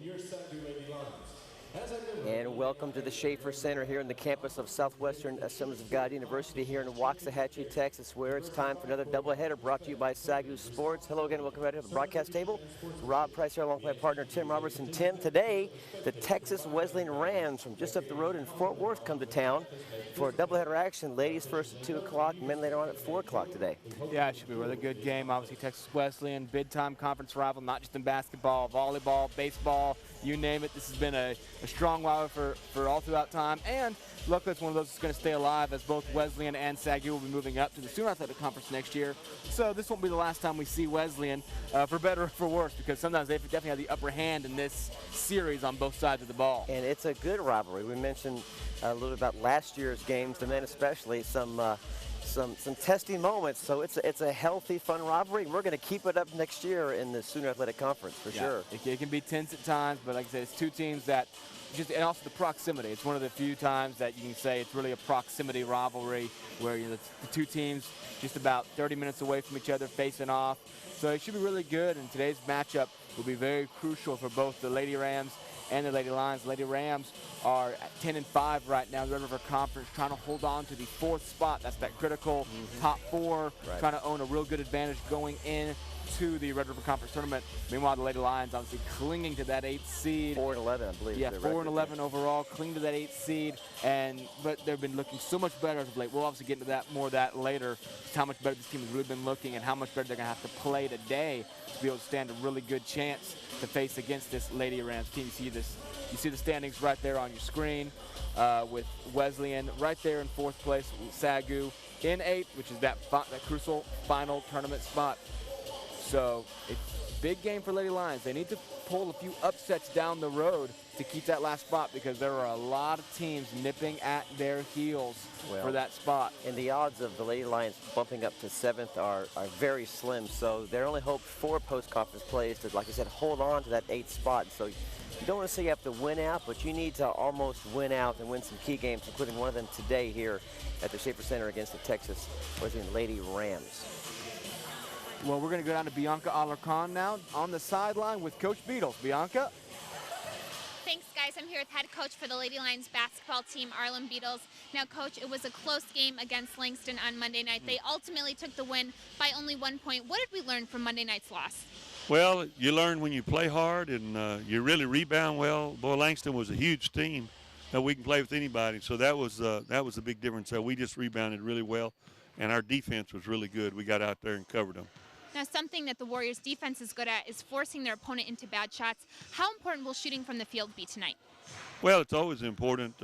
your SAGU Lady Lions. And welcome to the Schaefer Center here in the campus of Southwestern Assemblies of God University here in Waxahachie, Texas, where it's time for another doubleheader brought to you by SAGU Sports. Hello again, welcome back to the broadcast table. Rob Price here along with my partner Tim Robertson. Tim, today the Texas Wesleyan Rams from just up the road in Fort Worth come to town for a doubleheader action. Ladies first at 2 o'clock, men later on at 4 o'clock today. Yeah, it should be a really good game. Obviously, Texas Wesleyan, big-time conference rival, not just in basketball, volleyball, baseball, you name it. This has been a strong rival for all throughout time, and luckily it's one of those that's going to stay alive, as both Wesleyan and SAGU will be moving up to the SAGU Athletics Conference next year. So this won't be the last time we see Wesleyan, for better or for worse, because sometimes they definitely have the upper hand in this series on both sides of the ball. And it's a good rivalry. We mentioned a little bit about last year's games, the men especially, some testing moments. So it's a healthy, fun rivalry. We're going to keep it up next year in the SAGU Athletic Conference for sure. It can be tense at times, but like I said, it's two teams that and also the proximity. It's one of the few times that you can say it's really a proximity rivalry where the two teams just about 30 minutes away from each other facing off. So it should be really good, and today's matchup will be very crucial for both the Lady Rams and the Lady Lions. The Lady Rams are at 10-5 right now in the Red River Conference, trying to hold on to the 4th spot. That's that critical top 4, trying to own a real good advantage going in to the Red River Conference tournament. Meanwhile, the Lady Lions obviously clinging to that 8th seed. 4-11, I believe. Yeah, 4-11 overall, clinging to that 8th seed, but they've been looking so much better as of late. We'll obviously get into more of that later, just how much better this team has really been looking and how much better they're going to have to play today to be able to stand a really good chance to face against this Lady Rams team. You see the standings right there on your screen, with Wesleyan right there in 4th place, SAGU in 8th, which is that crucial final tournament spot. So it's a big game for Lady Lions. They need to pull a few upsets down the road to keep that last spot, because there are a lot of teams nipping at their heels for that spot. And the odds of the Lady Lions bumping up to 7th are very slim. So their only hope for post-conference play is to, like I said, hold on to that 8th spot. So you don't want to say you have to win out, but you need to almost win out and win some key games, including one of them today here at the Schaefer Center against the Texas Wesleyan Lady Rams. Well, we're going to go down to Bianca Alarcon now on the sideline with Coach Beatles. Bianca? Thanks, guys. I'm here with head coach for the Lady Lions basketball team, Arlen Beatles. Now, Coach, it was a close game against Langston on Monday night. They ultimately took the win by only 1 point. What did we learn from Monday night's loss? Well, you learn when you play hard and you really rebound well. Boy, Langston was a huge team that we can play with anybody, so that was a big difference. We just rebounded really well, and our defense was really good. We got out there and covered them. Now, something that the Warriors' defense is good at is forcing their opponent into bad shots. How important will shooting from the field be tonight? Well, it's always important.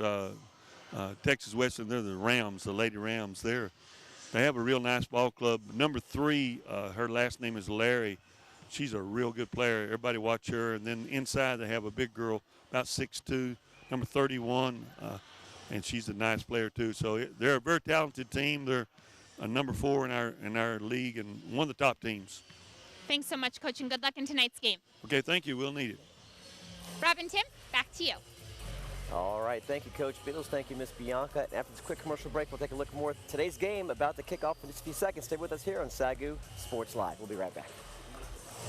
Texas Wesleyan, they're the Rams, the Lady Rams. They have a real nice ball club. Number 3, her last name is Larry. She's a real good player. Everybody watch her. And then inside they have a big girl, about 6'2", number 31, and she's a nice player too. So they're a very talented team. They're number 4 in our league and one of the top teams. Thanks so much, Coach, and good luck in tonight's game. Okay, thank you. We'll need it. Rob and Tim, back to you. All right, thank you, Coach Beatles. Thank you, Miss Bianca. And after this quick commercial break, we'll take a look more at today's game about to kick off in just a few seconds. Stay with us here on SAGU Sports Live. We'll be right back.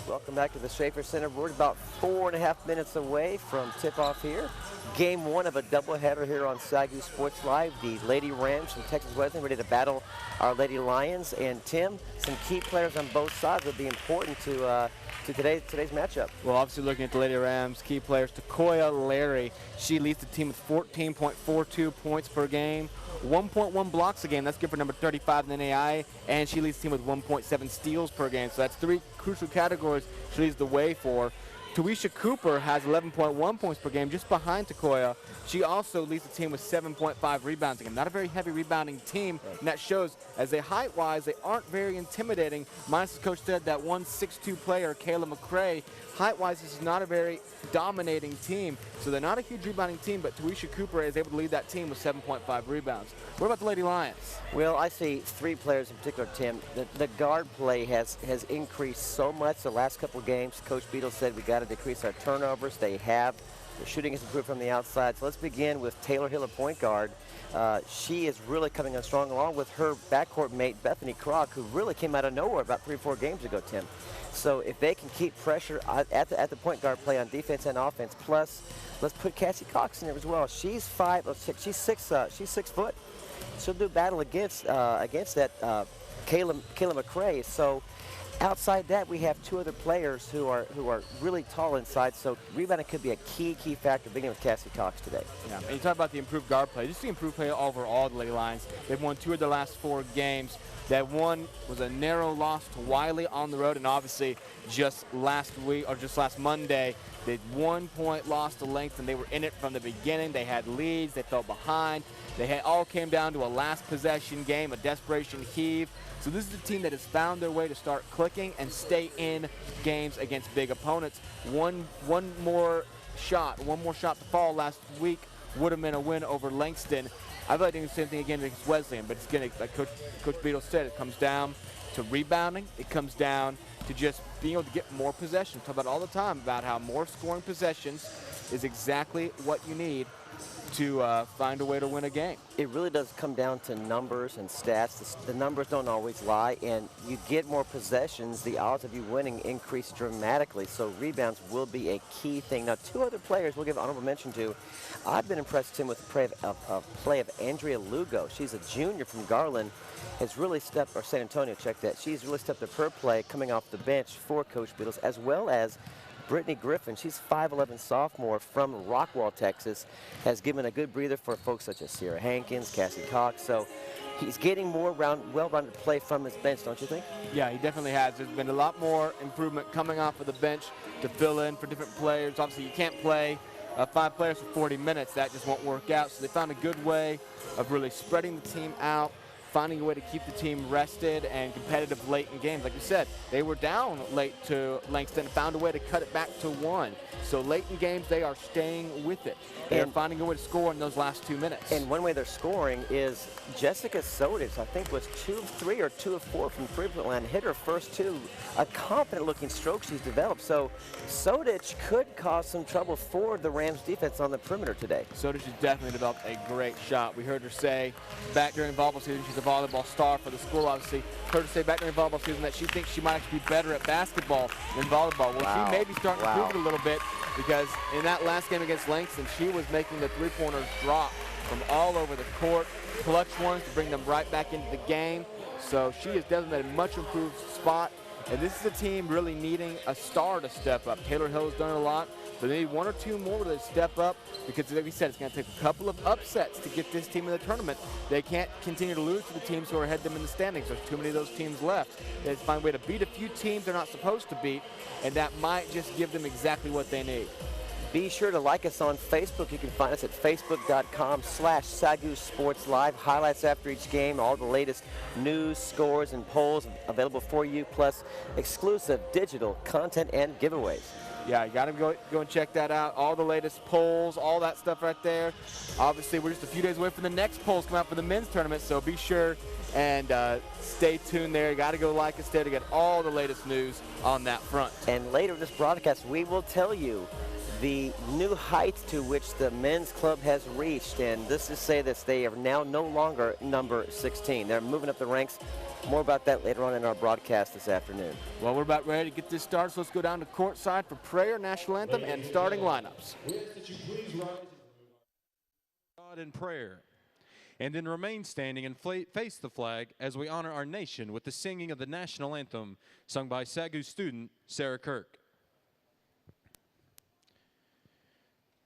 Welcome back to the Schaefer Center. We're about 4.5 minutes away from tip-off here. Game 1 of a doubleheader here on SAGU Sports Live. The Lady Rams from Texas Wesleyan ready to battle our Lady Lions. And Tim, some key players on both sides would be important to today's matchup. Well, obviously looking at the Lady Rams, key players, Takoya Larry. She leads the team with 14.42 points per game, 1.1 blocks a game. That's good for number 35 in the NAI. And she leads the team with 1.7 steals per game. So that's 3 crucial categories she leads the way for. Tuisha Cooper has 11.1 points per game, just behind Takoya. She also leads the team with 7.5 rebounds a game. Not a very heavy rebounding team, and that shows as they height-wise, they aren't very intimidating. Minus, as Coach said, that 1'6'2" player, Kayla McCray. Height-wise, this is not a very dominating team, so they're not a huge rebounding team, but Tuisha Cooper is able to lead that team with 7.5 rebounds. What about the Lady Lions? Well, I see 3 players in particular, Tim. The guard play has increased so much the last couple of games. Coach Beatles said we got to decrease our turnovers. They have Their shooting has improved from the outside. So let's begin with Taylor Hill, a point guard. She is really coming on strong, along with her backcourt mate, Bethany Kroc, who really came out of nowhere about 3 or 4 games ago, Tim. So if they can keep pressure at the point guard play on defense and offense, plus let's put Cassie Cox in there as well. She's 5'6". She's 6 foot. She'll do battle against that Kayla McCray. So outside that, we have 2 other players who are really tall inside. So rebounding could be a key factor, beginning with Cassie Cox today. Yeah, and you talk about the improved guard play. Just the improved play overall, the Lady Lions. They've won 2 of their last 4 games. That one was a narrow loss to Wiley on the road, and obviously just last Monday, they 1-point loss to Langston. They were in it from the beginning. They had leads. They fell behind. All came down to a last possession game, a desperation heave. So this is a team that has found their way to start clicking and stay in games against big opponents. One more shot to fall last week would have been a win over Langston. I'd like to do the same thing again against Wesleyan, but it's going to, like Coach Beadle said, it comes down to rebounding. It comes down to just being able to get more possessions. We talk about all the time about how more scoring possessions is exactly what you need to find a way to win a game. It really does come down to numbers and stats. The numbers don't always lie, and you get more possessions, the odds of you winning increase dramatically. So rebounds will be a key thing. Now, 2 other players we'll give honorable mention to. I've been impressed, Tim, with the play of Andrea Lugo. She's a junior from Garland. Has really stepped, or San Antonio, check that. She's really stepped up her play coming off the bench for Coach Beatles, as well as Brittany Griffin. She's 5'11" sophomore from Rockwall, Texas, has given a good breather for folks such as Sierra Hankins, Cassie Cox. So he's getting more well-rounded play from his bench, don't you think? Yeah, he definitely has. There's been a lot more improvement coming off of the bench to fill in for different players. Obviously, you can't play 5 players for 40 minutes. That just won't work out. So they found a good way of really spreading the team out, finding a way to keep the team rested and competitive late in games. Like you said, they were down late to Langston, found a way to cut it back to 1. So late in games, they are staying with it. They're finding a way to score in those last 2 minutes. And one way they're scoring is Jessica Sodich, I think, was 2 of 3 or 2 of 4 from three-point line, hit her first 2. A confident-looking stroke she's developed. So Sodich could cause some trouble for the Rams defense on the perimeter today. Sodich has definitely developed a great shot. We heard her say back during volleyball season, she's a volleyball star for the school, obviously. Heard her say back during volleyball season that she thinks she might actually be better at basketball than volleyball. Well, wow. She may be starting to prove it a little bit, because in that last game against Langston, she was making the 3-pointers drop from all over the court, clutch ones to bring them right back into the game. So she is definitely at a much improved spot. And this is a team really needing a star to step up. Taylor Hill has done it a lot, but they need 1 or 2 more to step up, because like we said, it's going to take a couple of upsets to get this team in the tournament. They can't continue to lose to the teams who are ahead of them in the standings. There's too many of those teams left. They have to find a way to beat a few teams they're not supposed to beat, and that might just give them exactly what they need. Be sure to like us on Facebook. You can find us at facebook.com/SAGU Sports Live. Highlights after each game, all the latest news, scores, and polls available for you, plus exclusive digital content and giveaways. Yeah, you got to go and check that out. All the latest polls, all that stuff right there. Obviously, we're just a few days away from the next polls come out for the men's tournament, so be sure and stay tuned there. You got to go like us there to get all the latest news on that front. And later in this broadcast, we will tell you the new heights to which the men's club has reached, and this is say this, they are now no longer number 16. They're moving up the ranks. More about that later on in our broadcast this afternoon. Well, we're about ready to get this started, so let's go down to courtside for prayer, national anthem, and starting lineups. God in prayer, and then remain standing and face the flag as we honor our nation with the singing of the national anthem sung by SAGU student Sarah Kirk.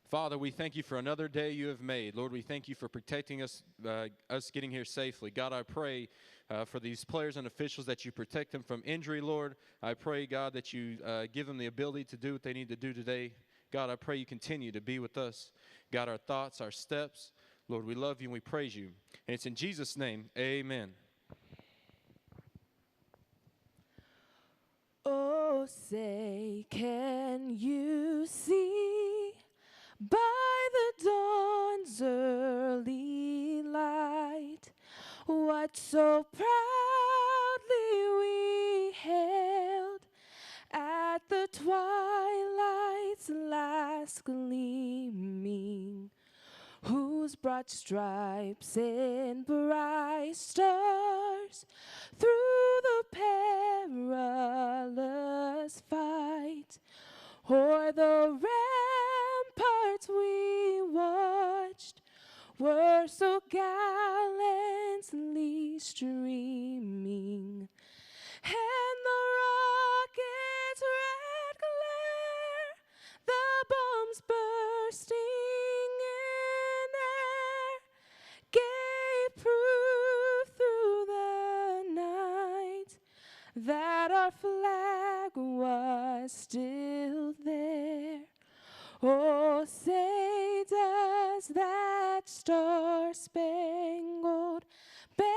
Father, we thank you for another day you have made. Lord, we thank you for protecting us, us getting here safely. God, I pray for these players and officials that you protect them from injury, Lord. I pray, God, that you give them the ability to do what they need to do today. God, I pray you continue to be with us. God, our thoughts, our steps. Lord, we love you and we praise you. And it's in Jesus' name, amen. Oh, say, can you see by the dawn's early light what so proudly we hailed at the twilight's last gleam? whose broad stripes and bright stars through the perilous fight, o'er the ramparts we watched, were so gallantly streaming, and the rocket's red glare, the bombs bursting in air, gave proof through the night that our flag was still there. Oh, say does that star-spangled banner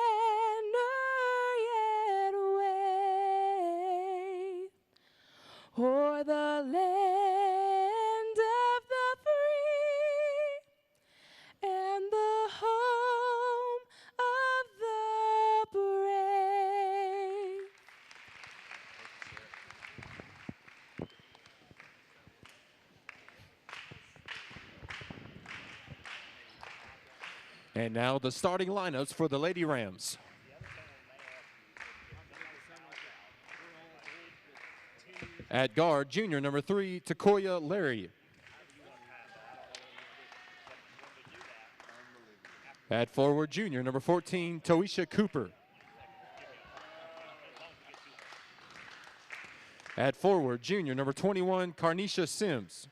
yet wave o'er the land of the free and the home of the brave? And now the starting lineups for the Lady Rams. At guard, junior number 3, Takoya Larry. At forward, junior number 14, Toisha Cooper. At forward, junior number 21, Carnisha Sims.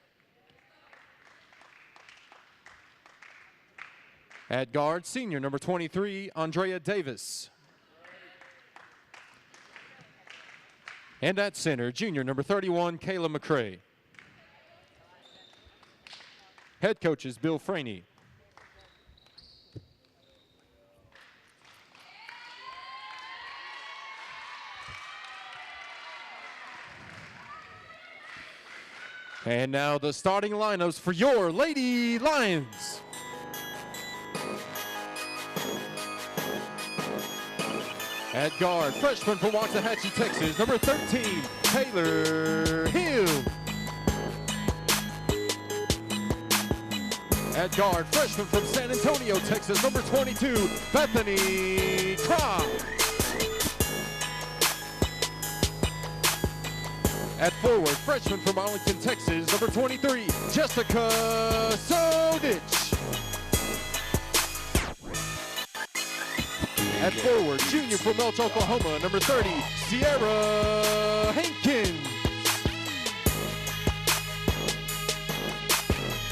At guard, senior number 23, Andrea Davis. And at center, junior number 31, Kayla McCrae. Head coach is Bill Franey. And now the starting lineups for your Lady Lions. At guard, freshman from Waxahachie, Texas, number 13, Taylor Hill. At guard, freshman from San Antonio, Texas, number 22, Bethany Croft. At forward, freshman from Arlington, Texas, number 23, Jessica Sodich. At forward, junior from Melch, Oklahoma, number 30, Sierra Hankins.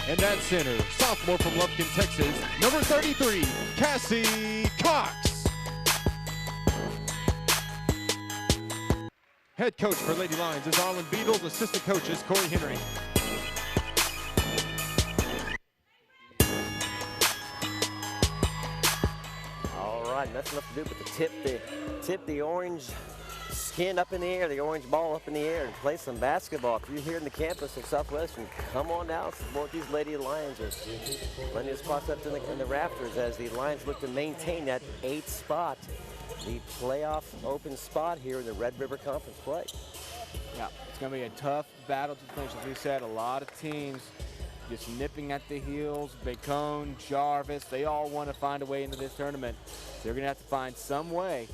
And at center, sophomore from Lufkin, Texas, number 33, Cassie Cox. Head coach for Lady Lions is Arlen Beadles, assistant coach is Corey Henry. Nothing left to do but to tip the orange skin up in the air, the orange ball up in the air, and play some basketball. If you're here in the campus of Southwestern, come on down, support these Lady Lions. There's plenty of spots up in the rafters as the Lions look to maintain that 8th spot, the playoff open spot here in the Red River Conference play. Yeah, it's going to be a tough battle to finish. As we said, a lot of teams just nipping at the heels. Bacone, Jarvis, they all want to find a way into this tournament. They're going to have to find some way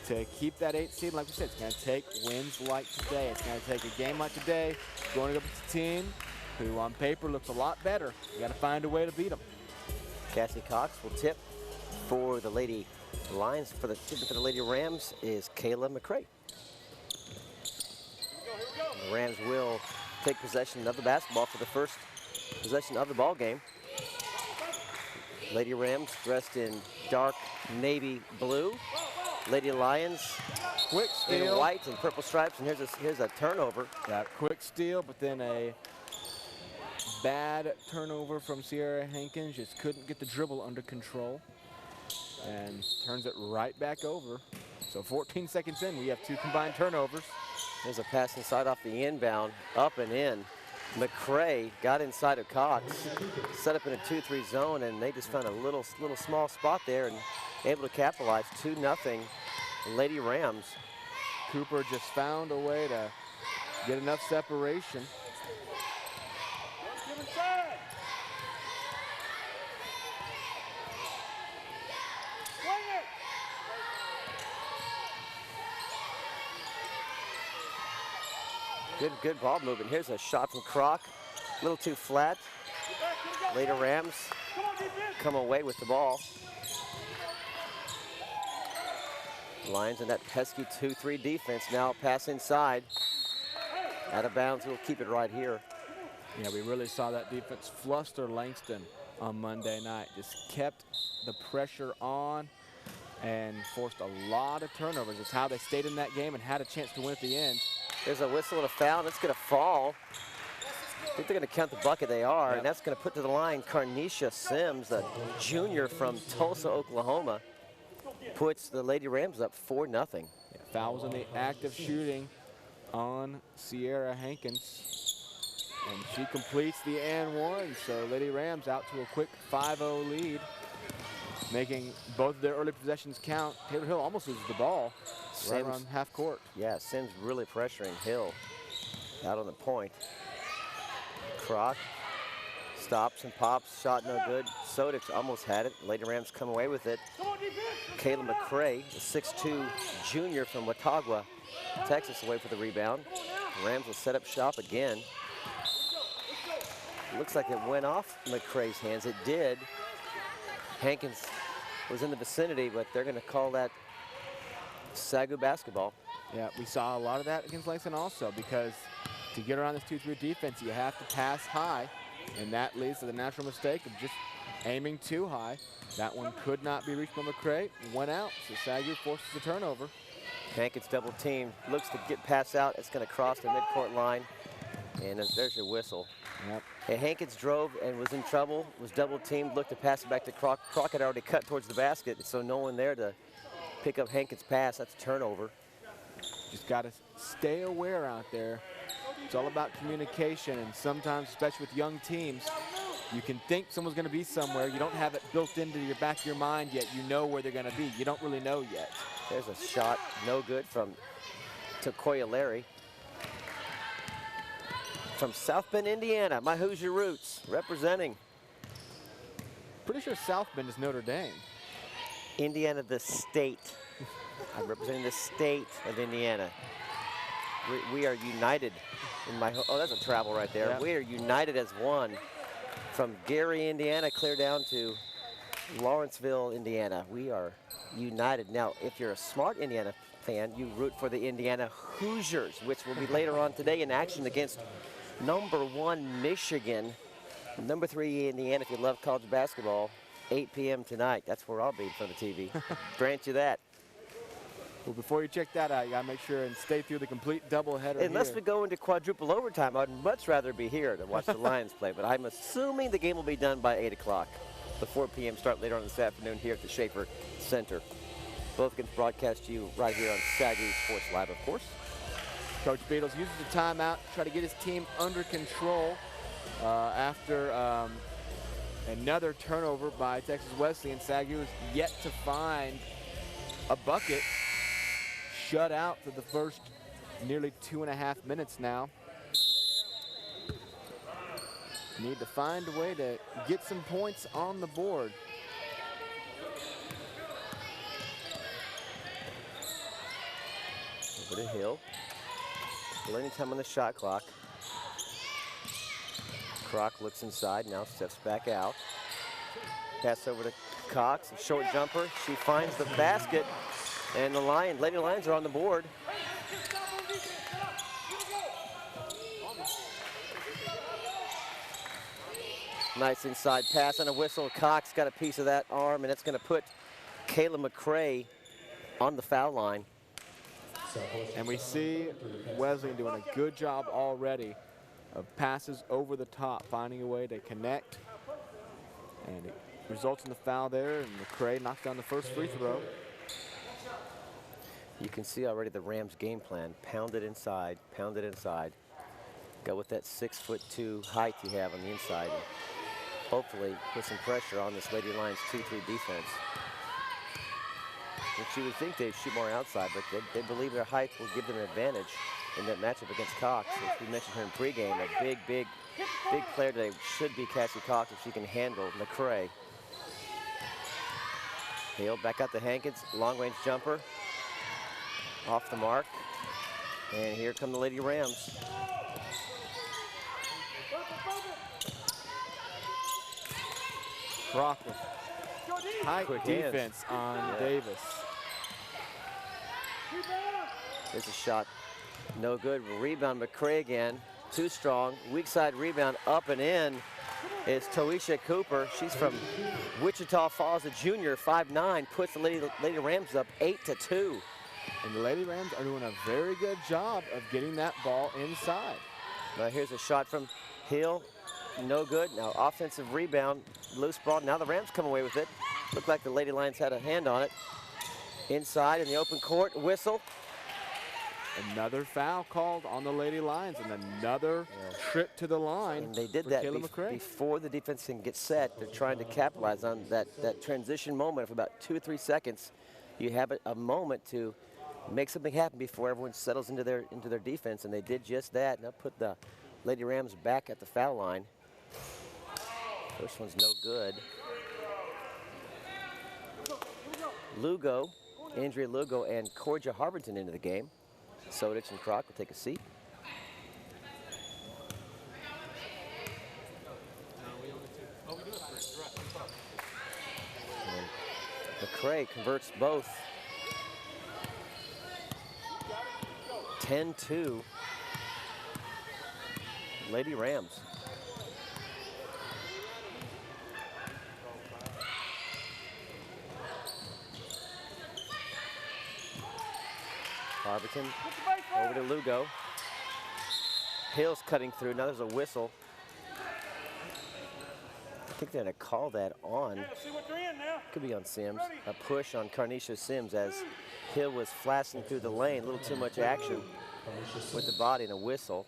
to keep that 8th seed. Like we said, it's going to take wins like today. It's going to take a game like today, going up against a team who on paper looks a lot better. You got to find a way to beat them. Cassie Cox will tip for the Lady Lions. For the Lady Rams is Kayla McCrae. The Rams will take possession of the basketball for the first possession of the ball game. Lady Rams dressed in dark navy blue. Lady Lions quick steal in white and purple stripes, and here's a turnover. Yeah, quick steal, but then a bad turnover from Sierra Hankins. Just couldn't get the dribble under control and turns it right back over. So 14 seconds in, we have 2 combined turnovers. There's a pass inside off the inbound, up and in. McCrae got inside of Cox, set up in a 2-3 zone, and they just found a little small spot there and able to capitalize. 2-0 Lady Rams. Cooper just found a way to get enough separation. Good ball movement. Here's a shot from Kroc. A little too flat. Later Rams come away with the ball. Lions in that pesky 2-3 defense. Now pass inside. Out of bounds. We'll keep it right here. Yeah, we really saw that defense fluster Langston on Monday night. Just kept the pressure on and forced a lot of turnovers. It's how they stayed in that game and had a chance to win at the end. There's a whistle and a foul. That's going to fall. I think they're going to count the bucket. They are, Yep. and that's going to put to the line Carnisha Sims, a junior from Tulsa, Oklahoma. Puts the Lady Rams up 4-0. Yeah, fouls in the act of shooting on Sierra Hankins. And she completes the and one. So Lady Rams out to a quick 5-0 lead, making both of their early possessions count. Taylor Hill almost loses the ball right Sims, around half court. yeah, Sims really pressuring Hill out on the point. Kroc stops and pops, shot no good. Sodix almost had it. Lady Rams come away with it. Kayla McCray, the 6'2 junior from Watauga, Texas, away for the rebound. Rams will set up shop again. Looks like it went off McCray's hands. It did. Hankins was in the vicinity, but they're going to call that SAGU basketball. Yeah, we saw a lot of that against Langston also, because to get around this 2-3 defense, you have to pass high, and that leads to the natural mistake of just aiming too high. That one could not be reached by McCray, went out, so SAGU forces a turnover. Hankins double team, looks to get pass out. It's going to cross the midcourt line, and there's your whistle. Yep. And Hankins drove and was in trouble, was double teamed, looked to pass it back to Kroc. Kroc had already cut towards the basket, so no one there to pick up Hankins' pass. That's a turnover. Just got to stay aware out there. It's all about communication, and sometimes, especially with young teams, you can think someone's going to be somewhere. You don't have it built into your back of your mind yet. You know where they're going to be. You don't really know yet. There's a shot, no good from Takoya Larry. From South Bend, Indiana, my Hoosier roots, representing. Pretty sure South Bend is Notre Dame. Indiana, the state. I'm representing the state of Indiana. We are united in my, oh, that's a travel right there. Yep. We are united as one. From Gary, Indiana, clear down to Lawrenceville, Indiana. We are united. Now, if you're a smart Indiana fan, you root for the Indiana Hoosiers, which will be later on today in action against #1 Michigan, #3 Indiana. If you love college basketball, 8 p.m. tonight. That's where I'll be in front of the TV. Grant you that. Well, before you check that out, you got to make sure and stay through the complete doubleheader. Unless here. we go into quadruple overtime, I'd much rather be here to watch the Lions play. But I'm assuming the game will be done by 8 o'clock. The 4 p.m. start later on this afternoon here at the Schaefer Center. Both get broadcast to you right here on SAGU Sports Live, of course. Coach Beatles uses the timeout to try to get his team under control after another turnover by Texas Wesleyan. SAGU is yet to find a bucket. Shut out for the first nearly 2.5 minutes now. Need to find a way to get some points on the board. Over to Hill. Plenty of time on the shot clock. Kroc looks inside, now steps back out. Pass over to Cox, a short jumper. She finds the basket, and the Lady Lions are on the board. Nice inside pass and a whistle. Cox got a piece of that arm, and it's going to put Kayla McCray on the foul line. And we see Wesleyan doing a good job already of passes over the top, finding a way to connect. And it results in the foul there, and McCray knocks down the first free throw. You can see already the Rams' game plan. Pound it inside, pound it inside. Go with that 6'2" height you have on the inside. And hopefully put some pressure on this Lady Lions 2-3 defense. Which you would think they'd shoot more outside, but they believe their height will give them an advantage in that matchup against Cox. As we mentioned her in pregame, a big player today should be Cassie Cox if she can handle McCray. Hale back out to Hankins, long-range jumper. Off the mark. And here come the Lady Rams. Crock with tight Quick hands. defense on Yeah. Davis. There's a shot. No good. Rebound, McCray again. Too strong. Weak side rebound up and in is Toisha Cooper. She's from Wichita Falls, a junior, 5'9", puts the Lady Rams up 8-2. And the Lady Rams are doing a very good job of getting that ball inside. Now here's a shot from Hill. No good. Now offensive rebound, loose ball. Now the Rams come away with it. Looked like the Lady Lions had a hand on it. Inside in the open court, whistle. Another foul called on the Lady Lions and another trip to the line. And they did for that Kayla McCray. before the defense can get set. They're trying to capitalize on that transition moment of about 2 or 3 seconds. You have a moment to make something happen before everyone settles into their defense, and they did just that. Now put the Lady Rams back at the foul line. First one's no good. Lugo, Andrea Lugo, and Corja Harvington into the game. Sodich and Crock will take a seat. And McCray converts both. 10-2. Lady Rams. Harvington over to Lugo. Hill's cutting through. Now there's a whistle. I think they're going to call that on. Could be on Sims. A push on Carnisha Sims as Hill was flashing through the lane. A little too much action with the body and a whistle.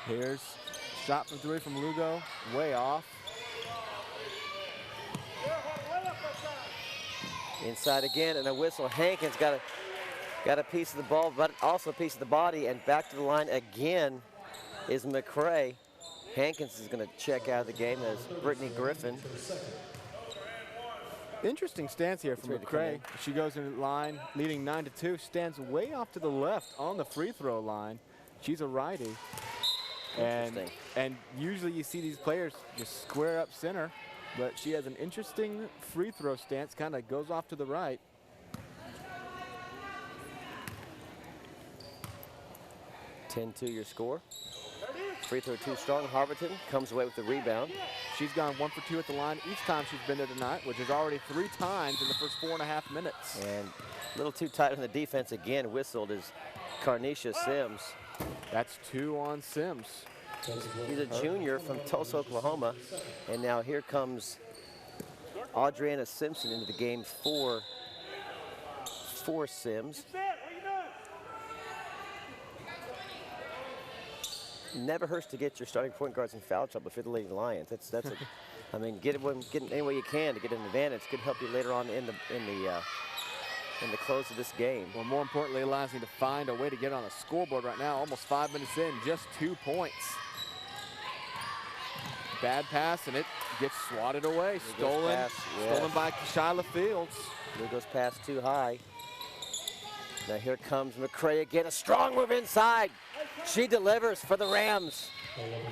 Here's shot from 3 from Lugo, way off. Inside again and a whistle. Hankins got a piece of the ball, but also a piece of the body, and back to the line again is McCray. Hankins is going to check out of the game as Brittany Griffin. Interesting stance here from McCray. She goes into the line, leading 9-2, stands way off to the left on the free throw line. She's a righty. And usually you see these players just square up center, but she has an interesting free throw stance, kind of goes off to the right. Your score. Free throw too strong. Harvington comes away with the rebound. She's gone 1 for 2 at the line each time she's been there tonight, which is already 3 times in the first 4.5 minutes. And a little too tight on the defense again. Whistled is Carnisha Sims. That's 2 on Sims. He's a junior from Tulsa, Oklahoma. And now here comes Audriana Simpson into the game for Sims. Never hurts to get your starting point guards in foul trouble for the Lady Lions. I mean, get any way you can to get an advantage. Could help you later on in the close of this game. Well, more importantly, the Lions need to find a way to get on a scoreboard right now. Almost 5 minutes in, just 2 points. Bad pass, and it gets swatted away. Stolen by Shyla Fields. Here goes pass too high. Now here comes McCray again. A strong move inside. She delivers for the Rams.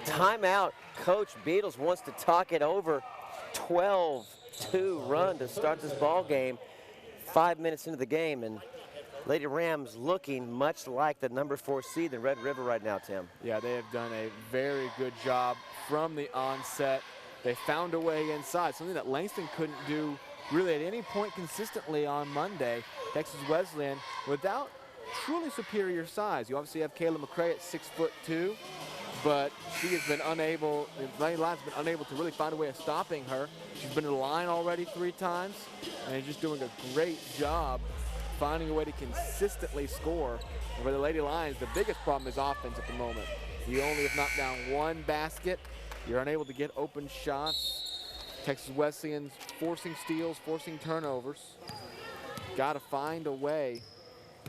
Timeout. Coach Beatles wants to talk it over. 12-2 run to start this ball game. 5 minutes into the game, and Lady Rams looking much like the number 4 seed in Red River right now, Tim. Yeah, they have done a very good job from the onset. They found a way inside, something that Langston couldn't do really at any point consistently on Monday. Texas Wesleyan, without truly superior size. You obviously have Kayla McCray at 6'2", but she has been unable, the Lady Lions have been unable to really find a way of stopping her. She's been to the line already 3 times, and is just doing a great job finding a way to consistently score. And for the Lady Lions, the biggest problem is offense at the moment. You only have knocked down 1 basket. You're unable to get open shots. Texas Wesleyan's forcing steals, forcing turnovers. Got to find a way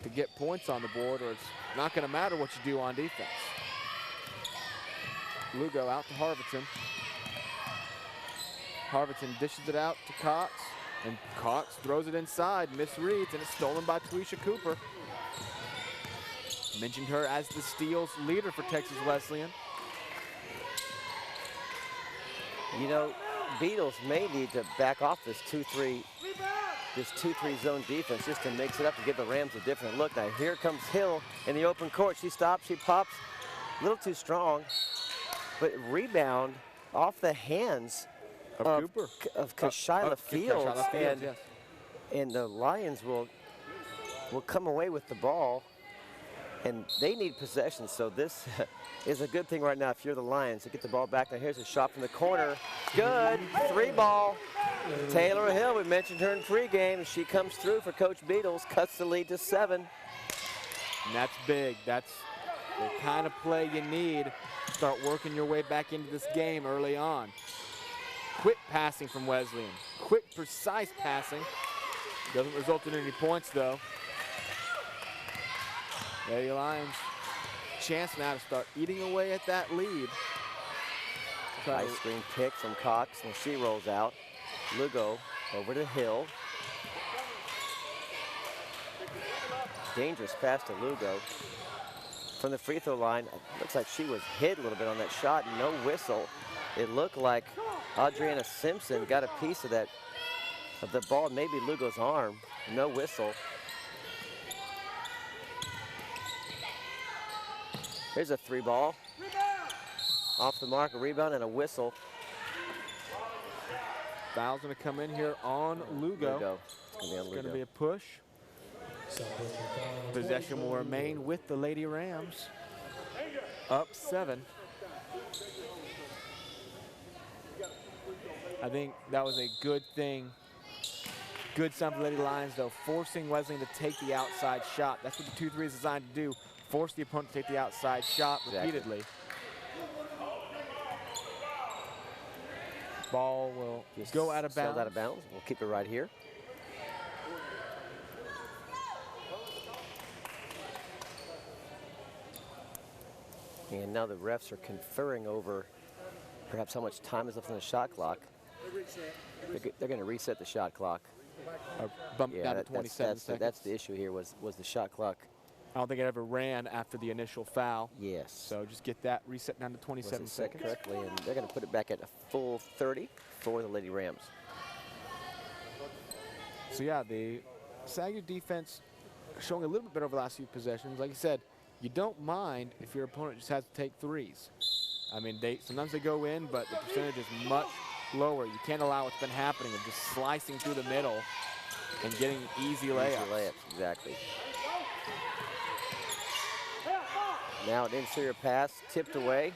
to get points on the board, or it's not going to matter what you do on defense. Lugo out to Harvington. Harvington dishes it out to Cox, and Cox throws it inside, misreads, and it's stolen by Toisha Cooper. Mentioned her as the steals leader for Texas Wesleyan. You know, Beatles may need to back off this 2-3 zone defense just to mix it up and give the Rams a different look. Now here comes Hill in the open court. She stops, she pops, a little too strong, but rebound off the hands of Kashyla Fields, yes. and the Lions will come away with the ball, and they need possession, so this is a good thing right now if you're the Lions to get the ball back. Now here's a shot from the corner. Good, 3-ball. Taylor Hill, we mentioned her in pregame. She comes through for Coach Beatles, cuts the lead to 7. And that's big. That's the kind of play you need to start working your way back into this game early on. Quick passing from Wesleyan. Quick, precise passing. Doesn't result in any points, though. Lady Lions, chance now to start eating away at that lead. High screen pick from Cox, and she rolls out. Lugo over to Hill. Dangerous pass to Lugo. From the free throw line, looks like she was hit a little bit on that shot. No whistle. It looked like Adriana Simpson got a piece of that, of the ball, maybe Lugo's arm. No whistle. Here's a 3-ball. Off the mark, a rebound and a whistle. Foul's going to come in here on Lugo. It's going to be a push. Possession will remain with the Lady Rams. Up 7. I think that was a good thing. Good sign for the Lady Lions, though, forcing Wesleyan to take the outside shot. That's what the 2-3 is designed to do. Force the opponent to take the outside shot repeatedly. Ball will just go out of bounds. Out of bounds. We'll keep it right here. And now the refs are conferring over perhaps how much time is left on the shot clock. They're going to reset the shot clock. Bump down to 27 seconds. That's the issue here was the shot clock. I don't think it ever ran after the initial foul. Yes. So just get that reset down to 27 seconds. Correctly, and they're going to put it back at a full 30 for the Lady Rams. So yeah, the SAGU defense showing a little bit better over the last few possessions. Like you said, you don't mind if your opponent just has to take threes. I mean, sometimes they go in, but the percentage is much lower. You can't allow what's been happening of just slicing through the middle and getting easy layups. Easy layups, exactly. Now an interior pass tipped away,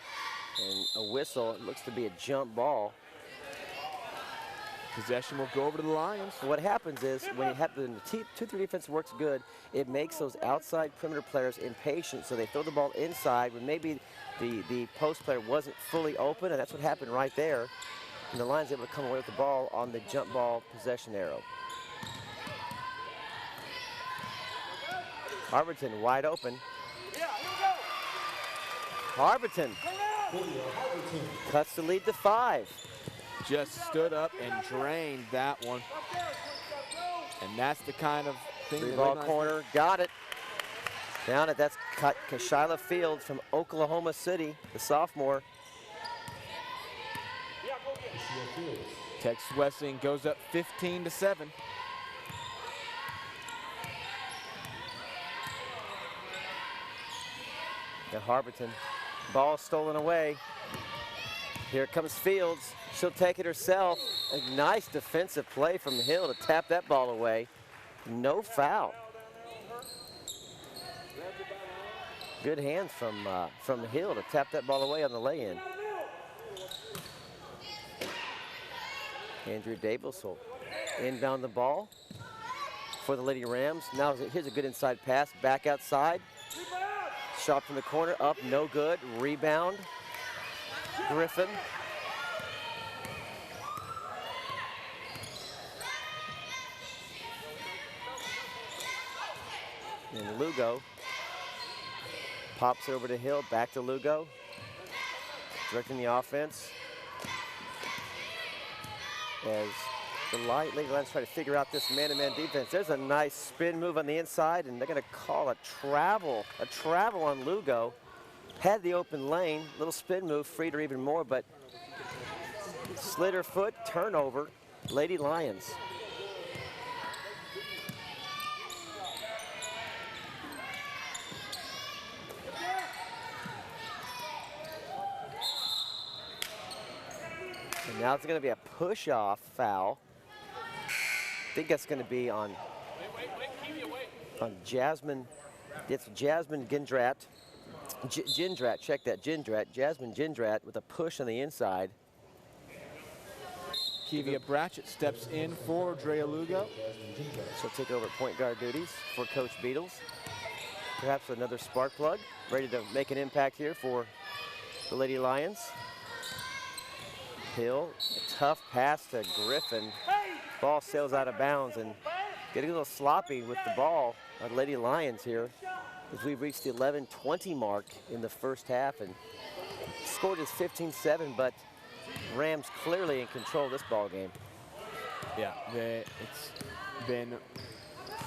and a whistle. It looks to be a jump ball. Possession will go over to the Lions. What happens is when the 2-3 defense works good, it makes those outside perimeter players impatient, so they throw the ball inside when maybe the post player wasn't fully open, and that's what happened right there. And the Lions able to come away with the ball on the jump ball possession arrow. Harberton wide open. Harberton cuts the lead to 5. Just stood up and drained that one. And that's the kind of thing. 3-ball corner, got it. Down it, that's Kashyla Fields from Oklahoma City, the sophomore. Texas Wesleyan goes up 15-7. Now Harberton, ball stolen away. Here comes Fields. She'll take it herself. A nice defensive play from Hill to tap that ball away. No foul. Good hands from Hill to tap that ball away on the lay-in. Andrea Davis will inbound the ball for the Lady Rams. Now here's a good inside pass, back outside. Shot from the corner, up, no good. Rebound, Griffin. And Lugo pops it over to Hill, back to Lugo. Directing the offense as The Lady Lions try to figure out this man-to-man defense. There's a nice spin move on the inside, and they're going to call a travel on Lugo. Had the open lane, little spin move, freed her even more, but slid her foot, turnover, Lady Lions. And now it's going to be a push-off foul. I think that's going to be on Jasmine. It's Jasmine Gindrat. Gindrat, check that, Gindrat. Jasmine Gindrat with a push on the inside. Kivia Bratchett steps in for Drea Lugo. She'll take over point guard duties for Coach Beatles. Perhaps another spark plug, ready to make an impact here for the Lady Lions. Hill, a tough pass to Griffin. Ball sails out of bounds and getting a little sloppy with the ball on Lady Lions here as we've reached the 11-20 mark in the first half, and scored is 15-7, but Rams clearly in control of this ball game. Yeah, it's been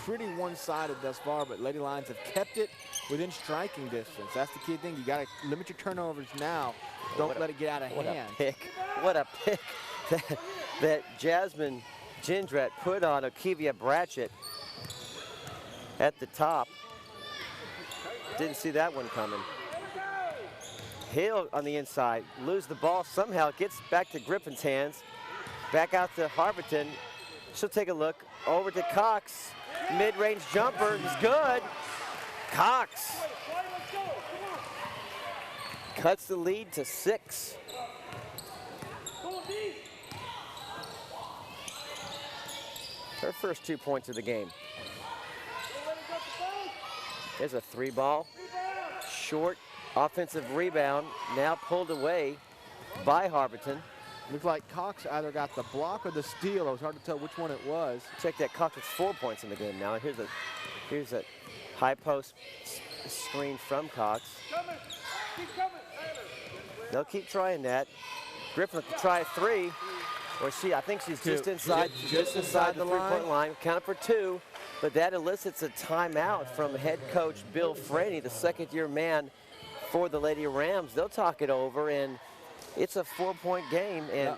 pretty one-sided thus far, but Lady Lions have kept it within striking distance. That's the key thing. You got to limit your turnovers now. Don't let it get out of hand. What a pick that Jasmine Gindrat put on Akivia Bratchett at the top. Didn't see that one coming. Hill on the inside, lose the ball somehow, gets back to Griffin's hands. Back out to Harberton. She'll take a look over to Cox. Mid-range jumper is good. Cox cuts the lead to 6. Her first 2 points of the game. There's a 3 ball. Short offensive rebound, now pulled away by Harberton. Looks like Cox either got the block or the steal. It was hard to tell which one it was. Check that, Cox with 4 points in the game now. Here's a high post screen from Cox. They'll keep trying that. Griffin will try a 3. Or I think she's just inside the 3-point line. Counted for 2, but that elicits a timeout from head coach Bill Franey, the second-year man for the Lady Rams. They'll talk it over, and it's a 4-point game, and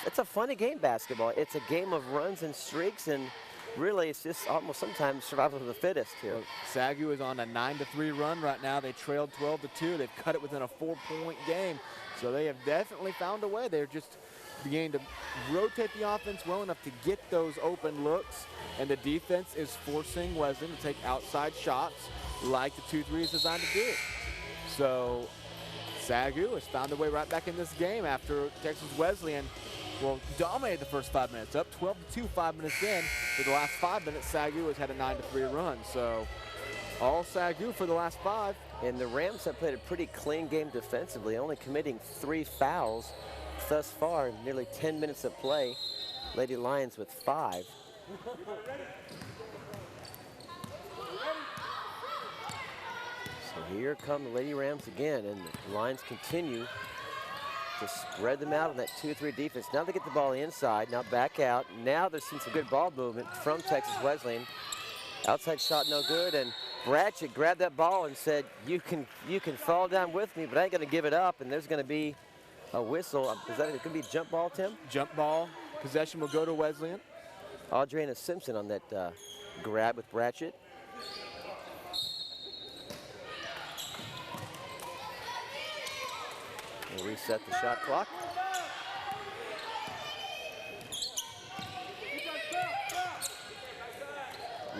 it's a funny game, basketball. It's a game of runs and streaks, and really it's just almost sometimes survival of the fittest here. Well, SAGU is on a 9-3 run right now. They trailed 12-2. They've cut it within a 4-point game, so they have definitely found a way. They're just beginning to rotate the offense well enough to get those open looks, and the defense is forcing Wesleyan to take outside shots like the 2-3 is designed to do. So SAGU has found a way right back in this game after Texas Wesleyan dominated the first 5 minutes, up 12-2 5 minutes in. For the last 5 minutes, SAGU has had a 9-3 run. So all SAGU for the last 5. And the Rams have played a pretty clean game defensively, only committing 3 fouls thus far in nearly 10 minutes of play. Lady Lions with 5. So here come the Lady Rams again, and the Lions continue to spread them out on that 2-3 defense. Now they get the ball inside, now back out. Now they're seeing some good ball movement from Texas Wesleyan. Outside shot no good, and Bratchett grabbed that ball and said, you can fall down with me, but I ain't gonna give it up, and there's gonna be a whistle. Is that it? Could be a jump ball, Tim? Jump ball. Possession will go to Wesleyan. Audriana Simpson on that grab with Bratchett. We'll reset the shot clock.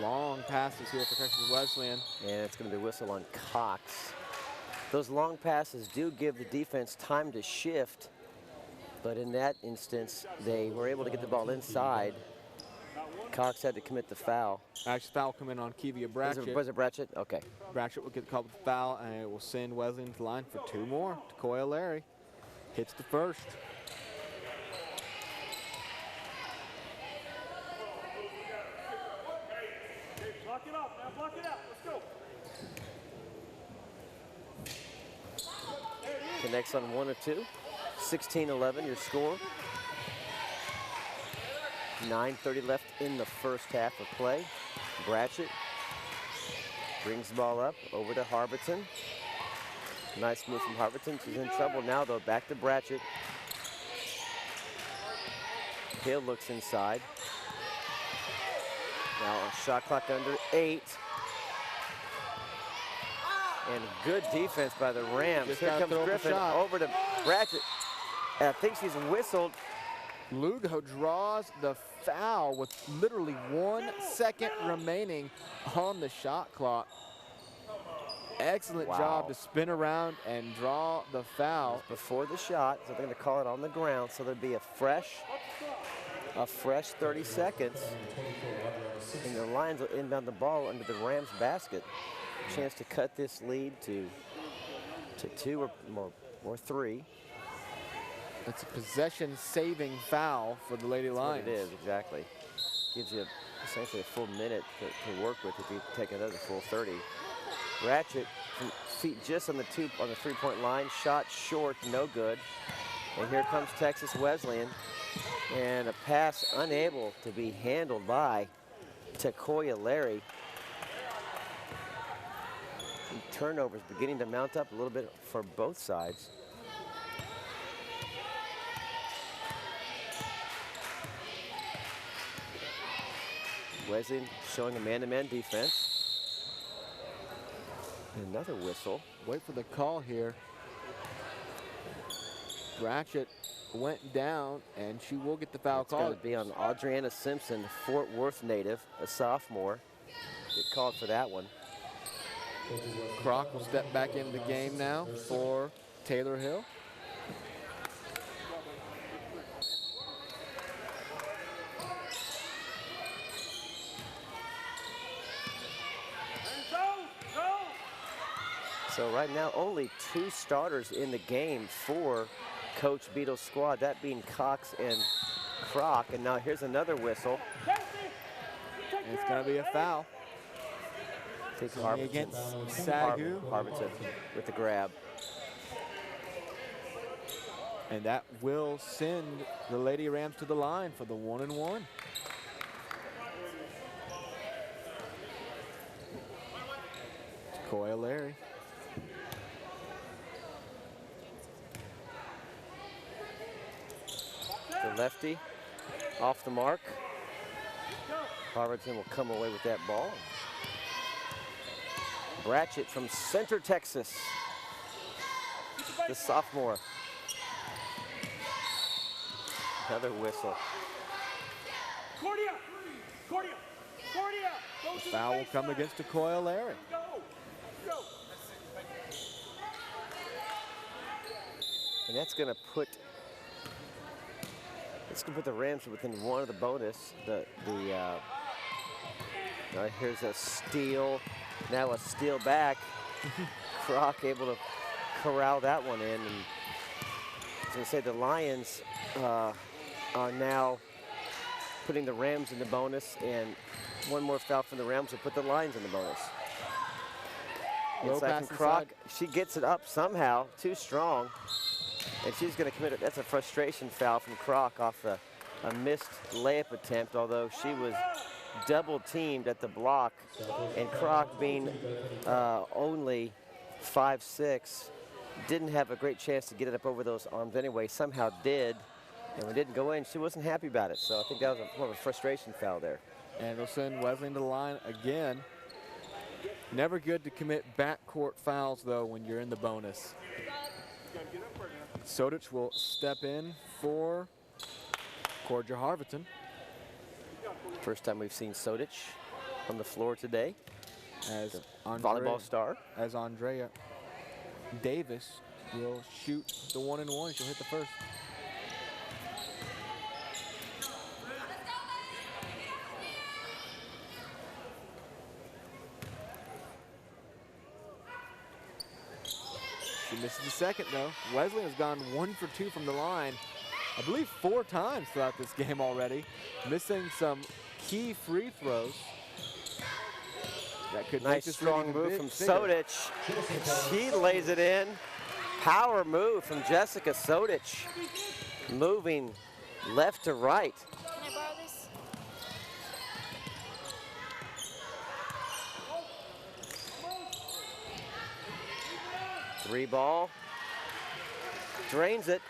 Long passes here for Texas Wesleyan. And it's going to be a whistle on Cox. Those long passes do give the defense time to shift, but in that instance, they were able to get the ball inside. Cox had to commit the foul. Actually, foul come in on Kivia Bratchett. Was it Bratchett? Okay. Bratchett will get called with the foul, and it will send Wesleyan to the line for 2 more. Takoya Larry hits the first. Block it up, now block it up. Let's go. Connects on 1 or 2. 16-11 your score. 9:30 left in the first half of play. Bratchett brings the ball up over to Harberton. Nice move from Harberton. She's in trouble now, though. Back to Bratchett. Hill looks inside. Now a shot clock under 8. And good defense by the Rams. Just Here gotta comes throw up a Griffin shot. over to Bratchett. And I think she's whistled. Lugo draws the foul with literally 1 second remaining on the shot clock. Excellent job to spin around and draw the foul. Before the shot, so they're going to call it on the ground, so there'll be a fresh 30 seconds. And the Lions will inbound the ball under the Rams basket. Chance to cut this lead to 2 or 3. It's a possession-saving foul for the Lady Lions. It is, exactly. Gives you essentially a full minute to work with if you take another full 30. Ratchet from feet just on the 3-point line. Shot short, no good. And here comes Texas Wesleyan. And a pass unable to be handled by Takoya Larry. And turnovers beginning to mount up a little bit for both sides. Wesleyan showing a man-to-man defense. Another whistle. Wait for the call here. Ratchet went down, and she will get the foul It's going call. to be on Adriana Simpson, Fort Worth native, a sophomore. Get called for that one. Croc will step back into the game now for Taylor Hill. So right now, only 2 starters in the game for Coach Beadle's squad, that being Cox and Croc. And now here's another whistle. And it's going to be a foul. Takes Against SAGU. Harberton with the grab. And that will send the Lady Rams to the line for the 1-and-1. Takoya Larry. The lefty off the mark. Harberton will come away with that ball. Bratchett from Center, Texas. The sophomore. Another whistle. The foul will come against Takoya Larry. And that's going to put the Rams within 1 of the bonus. Here's a steal. Now a steal back. Croc able to corral that one in. And I was going to say the Lions are now putting the Rams in the bonus, and 1 more foul from the Rams will put the Lions in the bonus. Low Inside pass from Croc. inside. She gets it up somehow, too strong. And she's going to commit it. That's a frustration foul from Croc off a missed layup attempt, although she was double teamed at the block. And Croc, being only 5'6", didn't have a great chance to get it up over those arms anyway. Somehow did, and when it didn't go in, she wasn't happy about it. So I think that was more of a frustration foul there. And they'll send Wesleyan to the line again. Never good to commit backcourt fouls, though, when you're in the bonus. Sodich will step in for Cordia Harberton. First time we've seen Sodich on the floor today. As Volleyball star. As Andrea Davis will shoot the 1-and-1. She'll hit the first. She misses the second, though. Wesleyan has gone 1 for 2 from the line, I believe 4 times throughout this game already, missing some key free throws. That could Nice strong move from Sodich. She lays it in. Power move from Jessica Sodich. Moving left to right. Can I borrow this? Three ball. Drains it.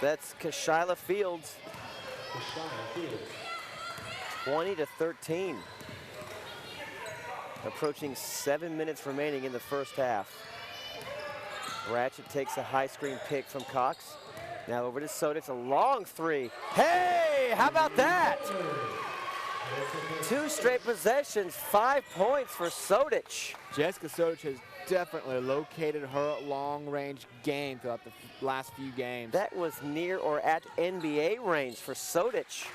That's Kashyla Fields. 20-13. Approaching 7 minutes remaining in the first half. Ratchet takes a high screen pick from Cox. Now over to Sodich, a long three. Hey, how about that? 2 straight possessions, 5 points for Sodich. Jessica Sodich has definitely located her long-range game throughout the last few games. That was near or at NBA range for Sodich.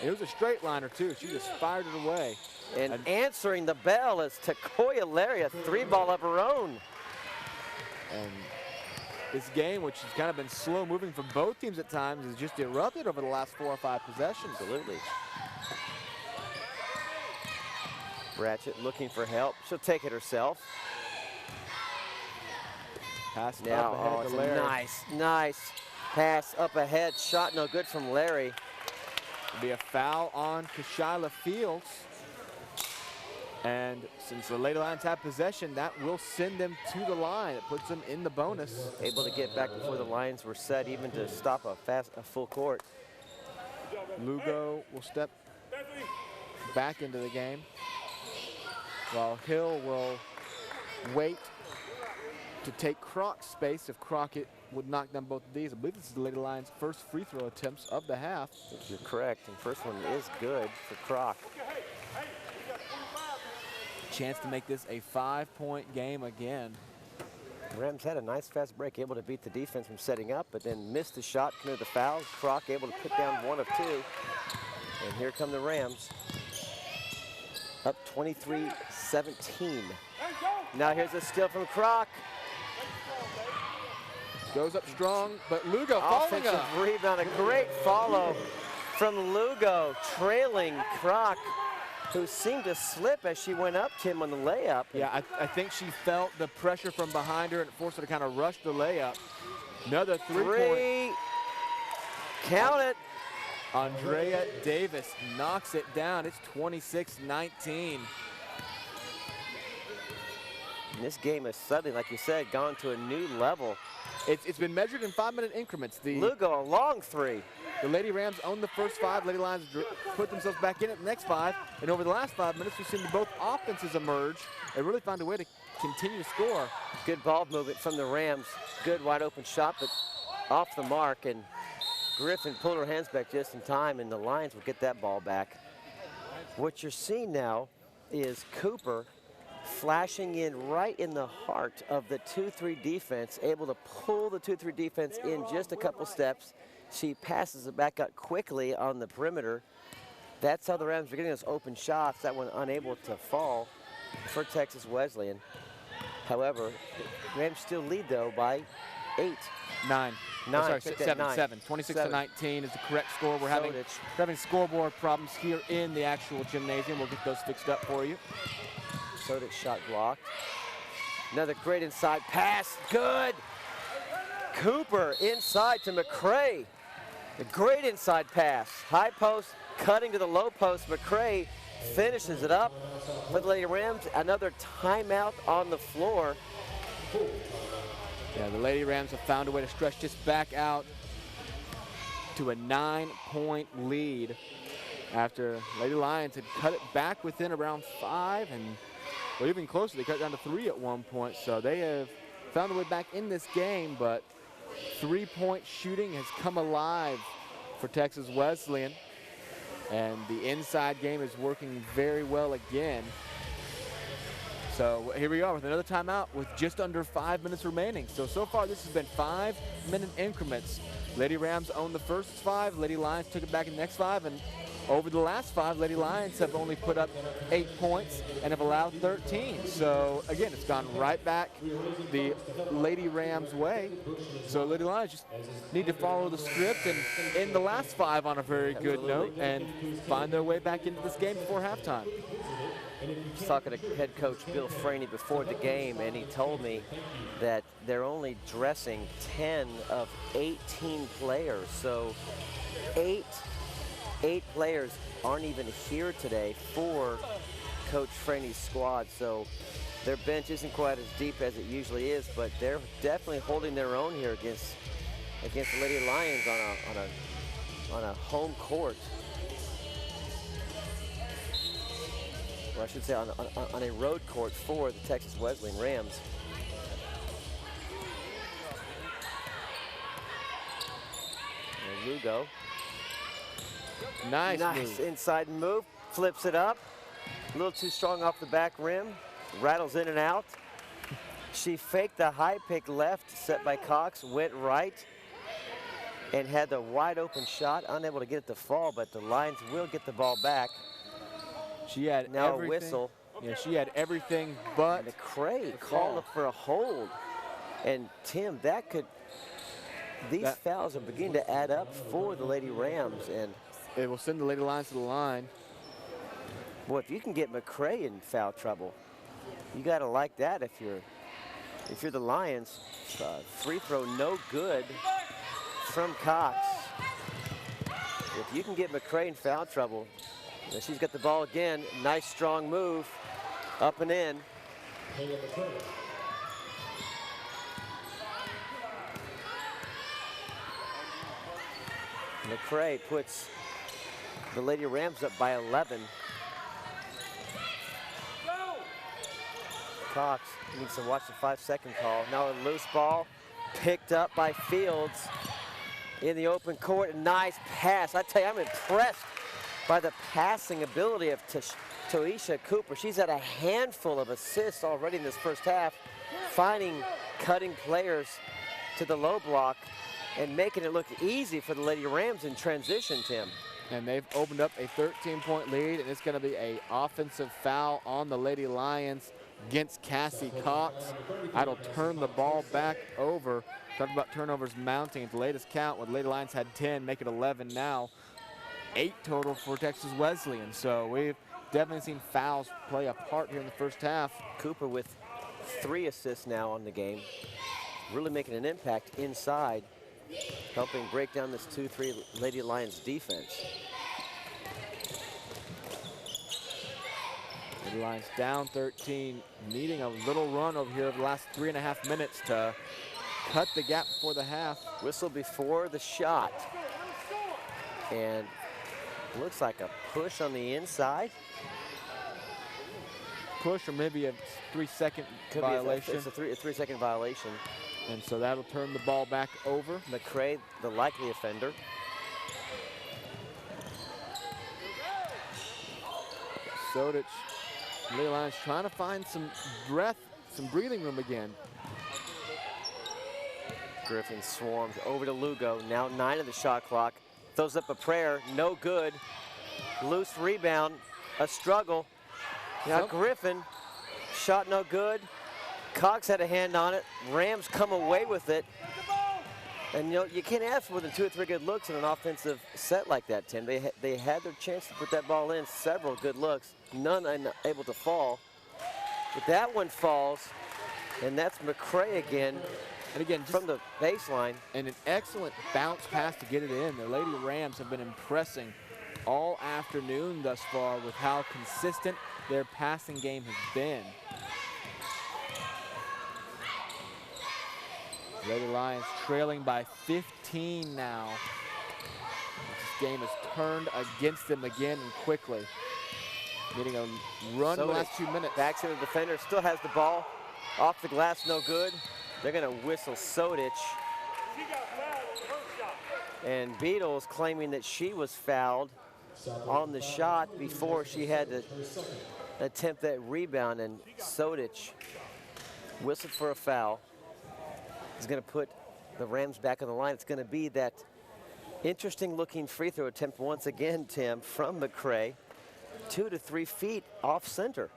It was a straight liner too. She just fired it away. And answering the bell is Takoya Larry, a 3-ball of her own. And this game, which has kind of been slow moving for both teams at times, has just erupted over the last 4 or 5 possessions. Absolutely. Ratchet looking for help. She'll take it herself. Pass Now, up ahead it's to a Larry. nice pass up ahead. Shot no good from Larry. It'll be a foul on Kashyla Fields. And since the Lady Lions have possession, that will send them to the line. It puts them in the bonus. Able to get back before the lines were set, even to stop a full court. Lugo will step back into the game, while Hill will wait to take Croc's space if Crockett would knock down both of these. I believe this is the Lady Lions' first free throw attempts of the half. You're correct, and first one is good for Croc. Chance to make this a 5-point game again. The Rams had a nice fast break, able to beat the defense from setting up, but then missed the shot, committed the foul. Croc able to put down 1 of 2. And here come the Rams. Up 23-17. Now here's a steal from Croc. Goes up strong, but Lugo following Offensive up. rebound, a great follow from Lugo, trailing Croc, who seemed to slip as she went up to him on the layup. Yeah, I think she felt the pressure from behind her and it forced her to kind of rush the layup. Another 3-point. Count it. Andrea Davis knocks it down. It's 26-19. This game has suddenly, like you said, gone to a new level. It's been measured in 5-minute increments. Lugo, a long 3. The Lady Rams own the first 5. Lady Lions put themselves back in at the next 5. And over the last 5 minutes, we've seen both offenses emerge and really find a way to continue to score. Good ball movement from the Rams. Good wide open shot, but off the mark. And Griffin pulled her hands back just in time, and the Lions will get that ball back. What you're seeing now is Cooper flashing in right in the heart of the 2-3 defense, able to pull the 2-3 defense in just a couple steps. She passes it back out quickly on the perimeter. That's how the Rams are getting those open shots. That one unable to fall for Texas Wesleyan. However, the Rams still lead, though, by 8. 9. Nine, Oh, sorry, pick that 7. 9. 7. 26-19 is the correct score. We're having scoreboard problems here in the actual gymnasium. We'll get those fixed up for you. Sodich shot blocked. Another great inside pass. Good. Cooper inside to McCray. A great inside pass. High post, cutting to the low post. McCray finishes it up for the Lady Rams. Another timeout on the floor. Yeah, the Lady Rams have found a way to stretch this back out to a 9-point lead after Lady Lions had cut it back within around 5, and well, even closer, they cut it down to 3 at one point. So they have found a way back in this game, but 3-point shooting has come alive for Texas Wesleyan, and the inside game is working very well again. So here we are with another timeout with just under 5 minutes remaining. So far this has been 5-minute increments. Lady Rams own the first 5, Lady Lions took it back in the next 5, and over the last 5, Lady Lions have only put up 8 points and have allowed 13. So again, it's gone right back the Lady Rams way. So Lady Lions just need to follow the script and end the last 5 on a very good note and find their way back into this game before halftime. I was talking to head coach Bill Franey before the game, and he told me that they're only dressing 10 of 18 players. So 8 players aren't even here today for Coach Franey's squad. So Their bench isn't quite as deep as it usually is, but they're definitely holding their own here against the Lady Lions on a home court. Well, I should say on a road court for the Texas Wesleyan Rams. And Lugo. Nice Nice move. inside move, flips it up. A little too strong off the back rim, rattles in and out. She faked the high pick left set by Cox, went right, and had the wide open shot, unable to get it to fall, but the Lions will get the ball back. She had Now everything. a whistle. Yeah, she had everything but And McCray the called call. up for a hold. And Tim, these fouls are beginning to add up for the Lady Rams. And it will send the Lady Lions to the line. boy, if you can get McCray in foul trouble, you got to like that if you're the Lions. Free throw no good from Cox. If you can get McCray in foul trouble, and she's got the ball again. Nice strong move, up and in. McCray puts the Lady Rams up by 11. Cox needs to watch the 5-second call. Now a loose ball picked up by Fields in the open court. Nice pass. I tell you, I'm impressed by the passing ability of Toisha Cooper. She's had a handful of assists already in this first half, finding cutting players to the low block and making it look easy for the Lady Rams in transition, Tim. And they've opened up a 13-point lead, and it's going to be an offensive foul on the Lady Lions against Cassie Cox. That'll turn the ball back over. Talking about turnovers mounting at the latest count, when the Lady Lions had 10, make it 11 now. 8 total for Texas Wesleyan. So we've definitely seen fouls play a part here in the first half. Cooper with 3 assists now on the game, really making an impact inside, helping break down this 2-3 Lady Lions defense. Lady Lions down 13, needing a little run over here over the last 3.5 minutes to cut the gap before the half. Whistle before the shot. And looks like a push on the inside. Push or maybe a 3-second Could violation. Be a 3-second violation. And so that'll turn the ball back over. McCray, the likely offender. Sodich, Lady Lions trying to find some breath, some breathing room again. Griffin swarms over to Lugo. Now 9 of the shot clock. Throws up a prayer, no good. Loose rebound, a struggle. Now Griffin, shot no good. Cox had a hand on it. Rams come away with it. And you know, you can't ask for more than 2 or 3 good looks in an offensive set like that, Tim. They had their chance to put that ball in, several good looks, none able to fall. But that one falls, and that's McCray again. And again, from the baseline. And an excellent bounce pass to get it in. The Lady Rams have been impressing all afternoon thus far with how consistent their passing game has been. Lady Lions trailing by 15 now. This game has turned against them again and quickly. Getting a run in the last 2 minutes. Backs into the defender, still has the ball. Off the glass, no good. They're gonna whistle Sodich. And Beatles claiming that she was fouled on the shot before she had to attempt that rebound, and Sodich whistled for a foul. He's gonna put the Rams back on the line. It's gonna be that interesting looking free throw attempt once again, Tim, from McCray. 2 to 3 feet off center.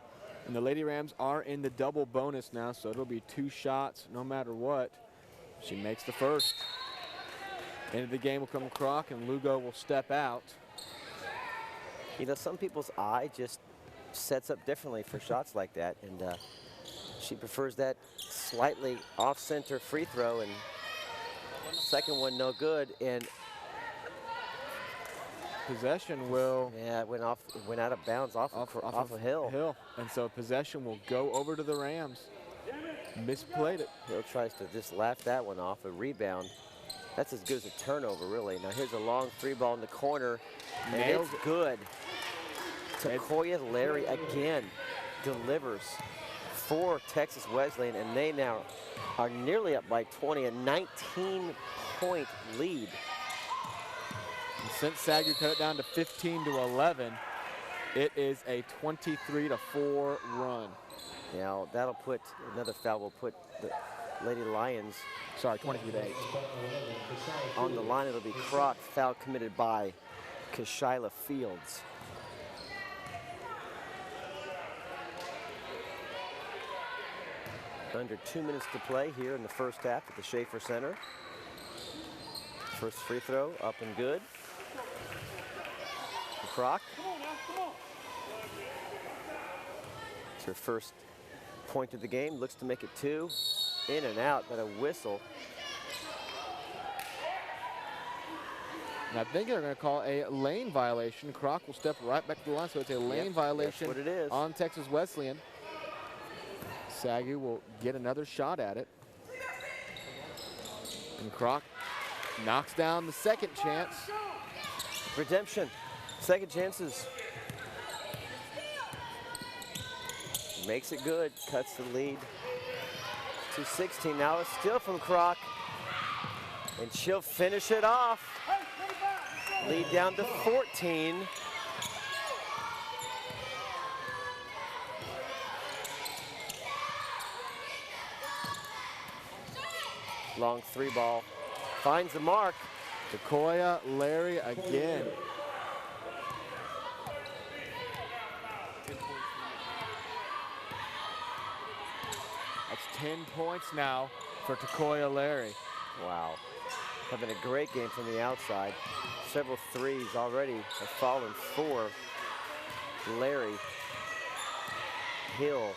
And the Lady Rams are in the double bonus now, so it'll be 2 shots no matter what. She makes the first. Into the game will come Croc, and Lugo will step out. You know, some people's eye just sets up differently for shots like that, and she prefers that slightly off-center free throw, and second one no good. And possession will Yeah, it went out of bounds off of Hill. And so possession will go over to the Rams. Misplayed it. Hill tries to just laugh that one off. A rebound. That's as good as a turnover, really. Now here's a long 3 ball in the corner. And Nails it's good. Takoya Larry again delivers for Texas Wesleyan, and they now are nearly up by 20, a 19-point lead. And since SAGU cut it down to 15 to 11, it is a 23-4 run. Now that'll put, another foul will put the Lady Lions, sorry, 23-8. On the line. It'll be Croc, foul committed by Kashila Fields. Under 2 minutes to play here in the first half at the Schaefer Center. First free throw up and good. Croc. It's her first point of the game. Looks to make it 2. In and out, but a whistle. And I think they're going to call a lane violation. Croc will step right back to the line, so it's a lane violation that's what it is. on Texas Wesleyan. SAGU will get another shot at it. And Croc knocks down the second chance. Redemption, second chances. Makes it good, cuts the lead to 16. Now a steal from Croc, and she'll finish it off. Lead down to 14. Long 3 ball, finds the mark. Takoya Larry again. That's 10 points now for Takoya Larry. Wow, having a great game from the outside. Several threes already have fallen for Larry. Hill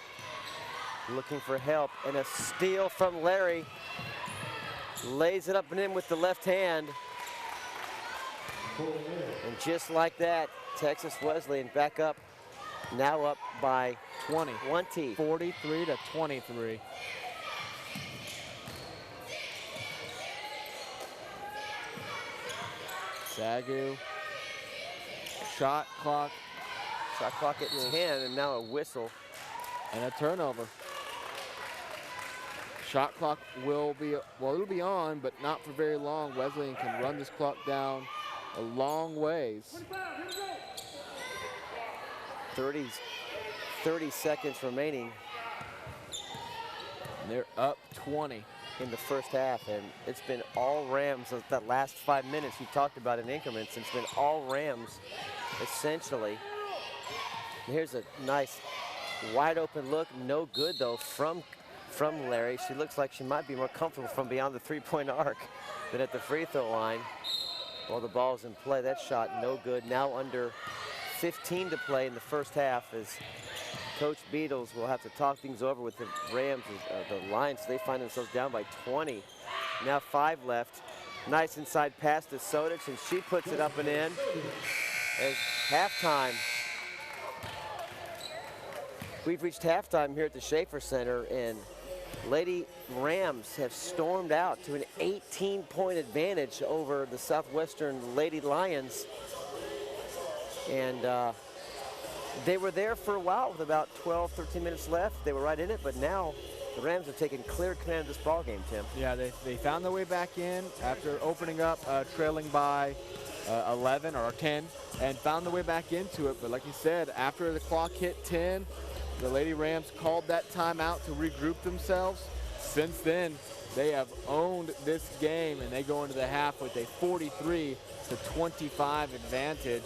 looking for help, and a steal from Larry. Lays it up and in with the left hand. And just like that, Texas Wesleyan back up, now up by 20. 20. 43 to 23. SAGU, shot clock. Shot clock at 10, and now a whistle. And a turnover. Shot clock will be, well, it'll be on, but not for very long. Wesleyan can run this clock down a long ways. 30 seconds remaining. And they're up 20. In the first half, and it's been all Rams. That last 5 minutes you talked about in increments, it's been all Rams, essentially. And here's a nice wide open look, no good though from Larry. She looks like she might be more comfortable from beyond the 3-point arc than at the free throw line. While the ball's in play, that shot no good. Now under 15 to play in the first half, as Coach Beatles will have to talk things over with the Rams, the Lions. They find themselves down by 20. Now 5 left. Nice inside pass to Sodich, and she puts it up and in. As halftime. We've reached halftime here at the Schaefer Center, and Lady Rams have stormed out to an 18-point advantage over the Southwestern Lady Lions. And they were there for a while with about 12, 13 minutes left. They were right in it, but now the Rams have taken clear command of this ball game, Tim. Yeah, they found their way back in after opening up, trailing by 11 or 10, and found their way back into it. But like you said, after the clock hit 10, the Lady Rams called that timeout to regroup themselves. Since then, they have owned this game, and they go into the half with a 43-25 advantage.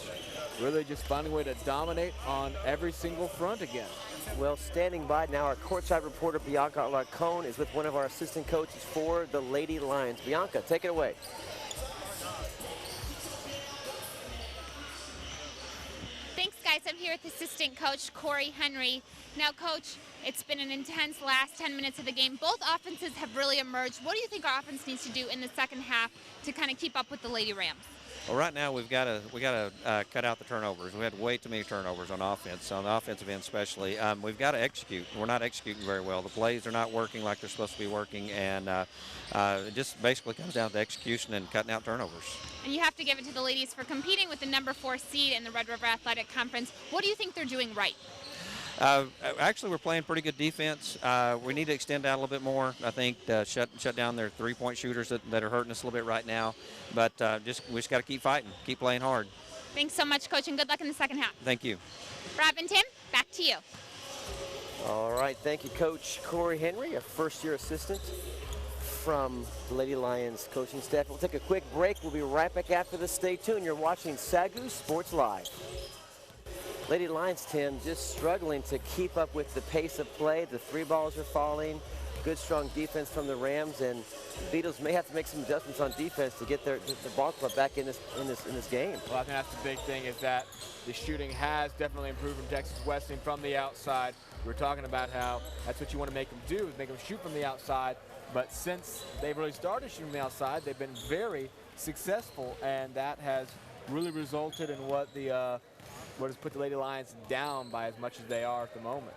Really just finding a way to dominate on every single front again. Well, standing by now, our courtside reporter Bianca Alarcon is with one of our assistant coaches for the Lady Lions. Bianca, take it away. Thanks, guys. I'm here with assistant coach Corey Henry. Now, Coach, it's been an intense last 10 minutes of the game. Both offenses have really emerged. What do you think our offense needs to do in the second half to kind of keep up with the Lady Rams? Well, right now we got to cut out the turnovers. We had way too many turnovers on offense, on the offensive end especially. We've got to execute. We're not executing very well. The plays are not working like they're supposed to be working, and it just basically comes down to execution and cutting out turnovers. And you have to give it to the ladies for competing with the number 4 seed in the Red River Athletic Conference. What do you think they're doing right? Actually, we're playing pretty good defense. We need to extend out a little bit more. I think shut down their three-point shooters that are hurting us a little bit right now. But we just got to keep fighting, keep playing hard. Thanks so much, Coach, and good luck in the second half. Thank you. Rob and Tim, back to you. All right, thank you, Coach Corey Henry, a first-year assistant from the Lady Lions coaching staff. We'll take a quick break. We'll be right back after this. Stay tuned. You're watching SAGU Sports Live. Lady Lions, Tim, just struggling to keep up with the pace of play. The 3 balls are falling. Good, strong defense from the Rams, and the Beatles may have to make some adjustments on defense to get the ball club back in this game. Well, I think that's the big thing, is that the shooting has definitely improved from Texas Wesleyan from the outside. We were talking about how that's what you want to make them do, is make them shoot from the outside. But since they've really started shooting from the outside, they've been very successful, and that has really resulted in what has put the Lady Lions down by as much as they are at the moment.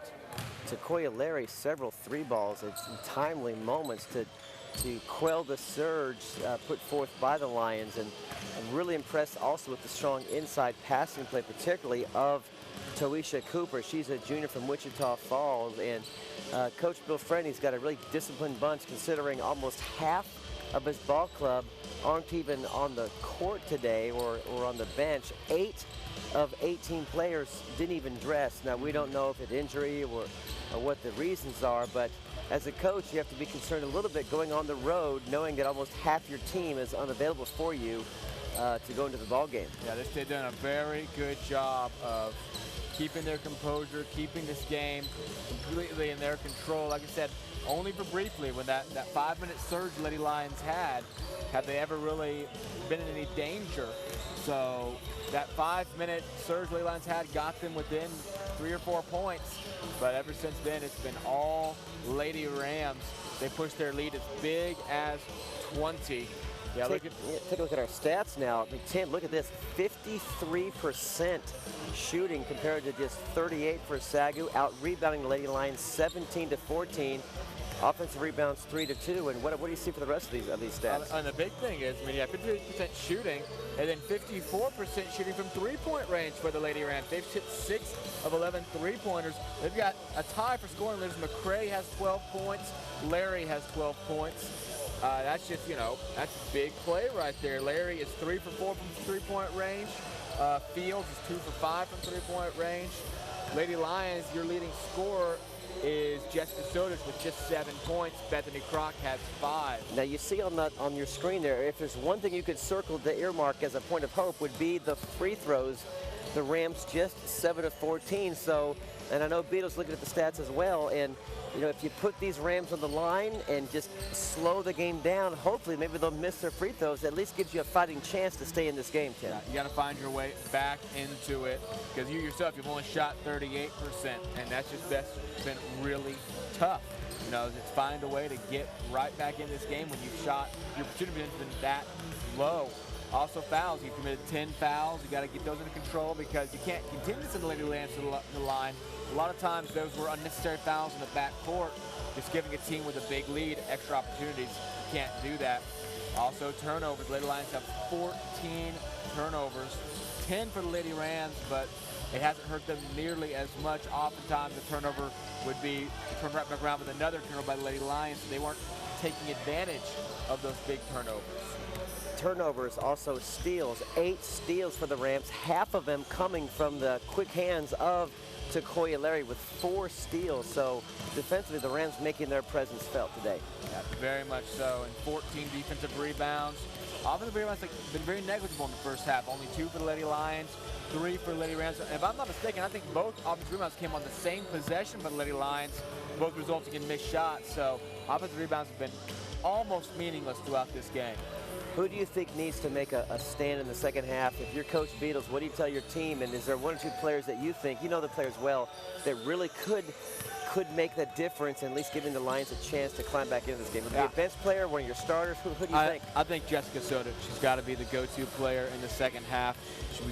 Takoya Larry, several 3 balls at some timely moments to quell the surge put forth by the Lions, and I'm really impressed also with the strong inside passing play, particularly of Toisha Cooper. She's a junior from Wichita Falls, and Coach Bill Frenny's got a really disciplined bunch, considering almost half of his ball club aren't even on the court today or on the bench. 8 of 18 players didn't even dress. Now, we don't know if it's injury or what the reasons are, but as a coach, you have to be concerned a little bit going on the road, knowing that almost half your team is unavailable for you to go into the ball game. Yeah, they've done a very good job of keeping their composure, keeping this game completely in their control. Like I said, only for briefly, when that 5-minute surge Lady Lions had, have they ever really been in any danger. So that 5-minute surge Lady Lions had got them within 3 or 4 points. But ever since then, it's been all Lady Rams. They pushed their lead as big as 20. Yeah, take a look at our stats now. I mean, Tim, look at this, 53% shooting compared to just 38 for SAGU, out rebounding the Lady Lions 17-14. Offensive rebounds 3-2, and what do you see for the rest of these stats? And the big thing is, I mean, yeah, 58% shooting, and then 54% shooting from 3-point range for the Lady Rams. They've hit 6 of 11 3-pointers. They've got a tie for scoring leaders. McCray has 12 points. Larry has 12 points. That's just, that's a big play right there. Larry is 3 for 4 from 3-point range. Fields is 2 for 5 from 3-point range. Lady Lions, your leading scorer is Jessica Sodas with just 7 points. Bethany Crock has 5. Now you see on your screen there, if there's one thing you could circle the earmark as a point of hope, would be the free throws. The Rams just 7 of 14. So, and I know Beatles looking at the stats as well, and if you put these Rams on the line and just slow the game down, hopefully maybe they'll miss their free throws. At least gives you a fighting chance to stay in this game, Tim. Yeah, you got to find your way back into it, because you yourself, you've only shot 38%, and that's been really tough. It's find a way to get right back in this game when you've shot, your opportunity has been that low. Also fouls, you've committed 10 fouls. You got to get those under control, because you can't continue to send the Lady Lions to the line. A lot of times those were unnecessary fouls in the back court, just giving a team with a big lead extra opportunities. You can't do that. Also turnovers. Lady Lions have 14 turnovers, 10 for the Lady Rams, but it hasn't hurt them nearly as much. Oftentimes the turnover would be turned right back around with another turnover by the Lady Lions, so they weren't taking advantage of those big turnovers. Turnovers, also steals, 8 steals for the Rams, half of them coming from the quick hands of Takoya Larry with 4 steals. So defensively, the Rams making their presence felt today. Yeah, very much so. And 14 defensive rebounds. Offensive rebounds have been very negligible in the first half. Only 2 for the Lady Lions, 3 for the Lady Rams. If I'm not mistaken, I think both offensive rebounds came on the same possession for the Lady Lions, both resulting in missed shots. So offensive rebounds have been almost meaningless throughout this game. Who do you think needs to make a stand in the second half? If you're Coach Beatles, what do you tell your team? And is there 1 or 2 players that you think, the players well, that really could could make the difference and at least giving the Lions a chance to climb back into this game? Would it be a bench player, one of your starters? Who do you think? I think Jessica Soda. She's got to be the go-to player in the second half.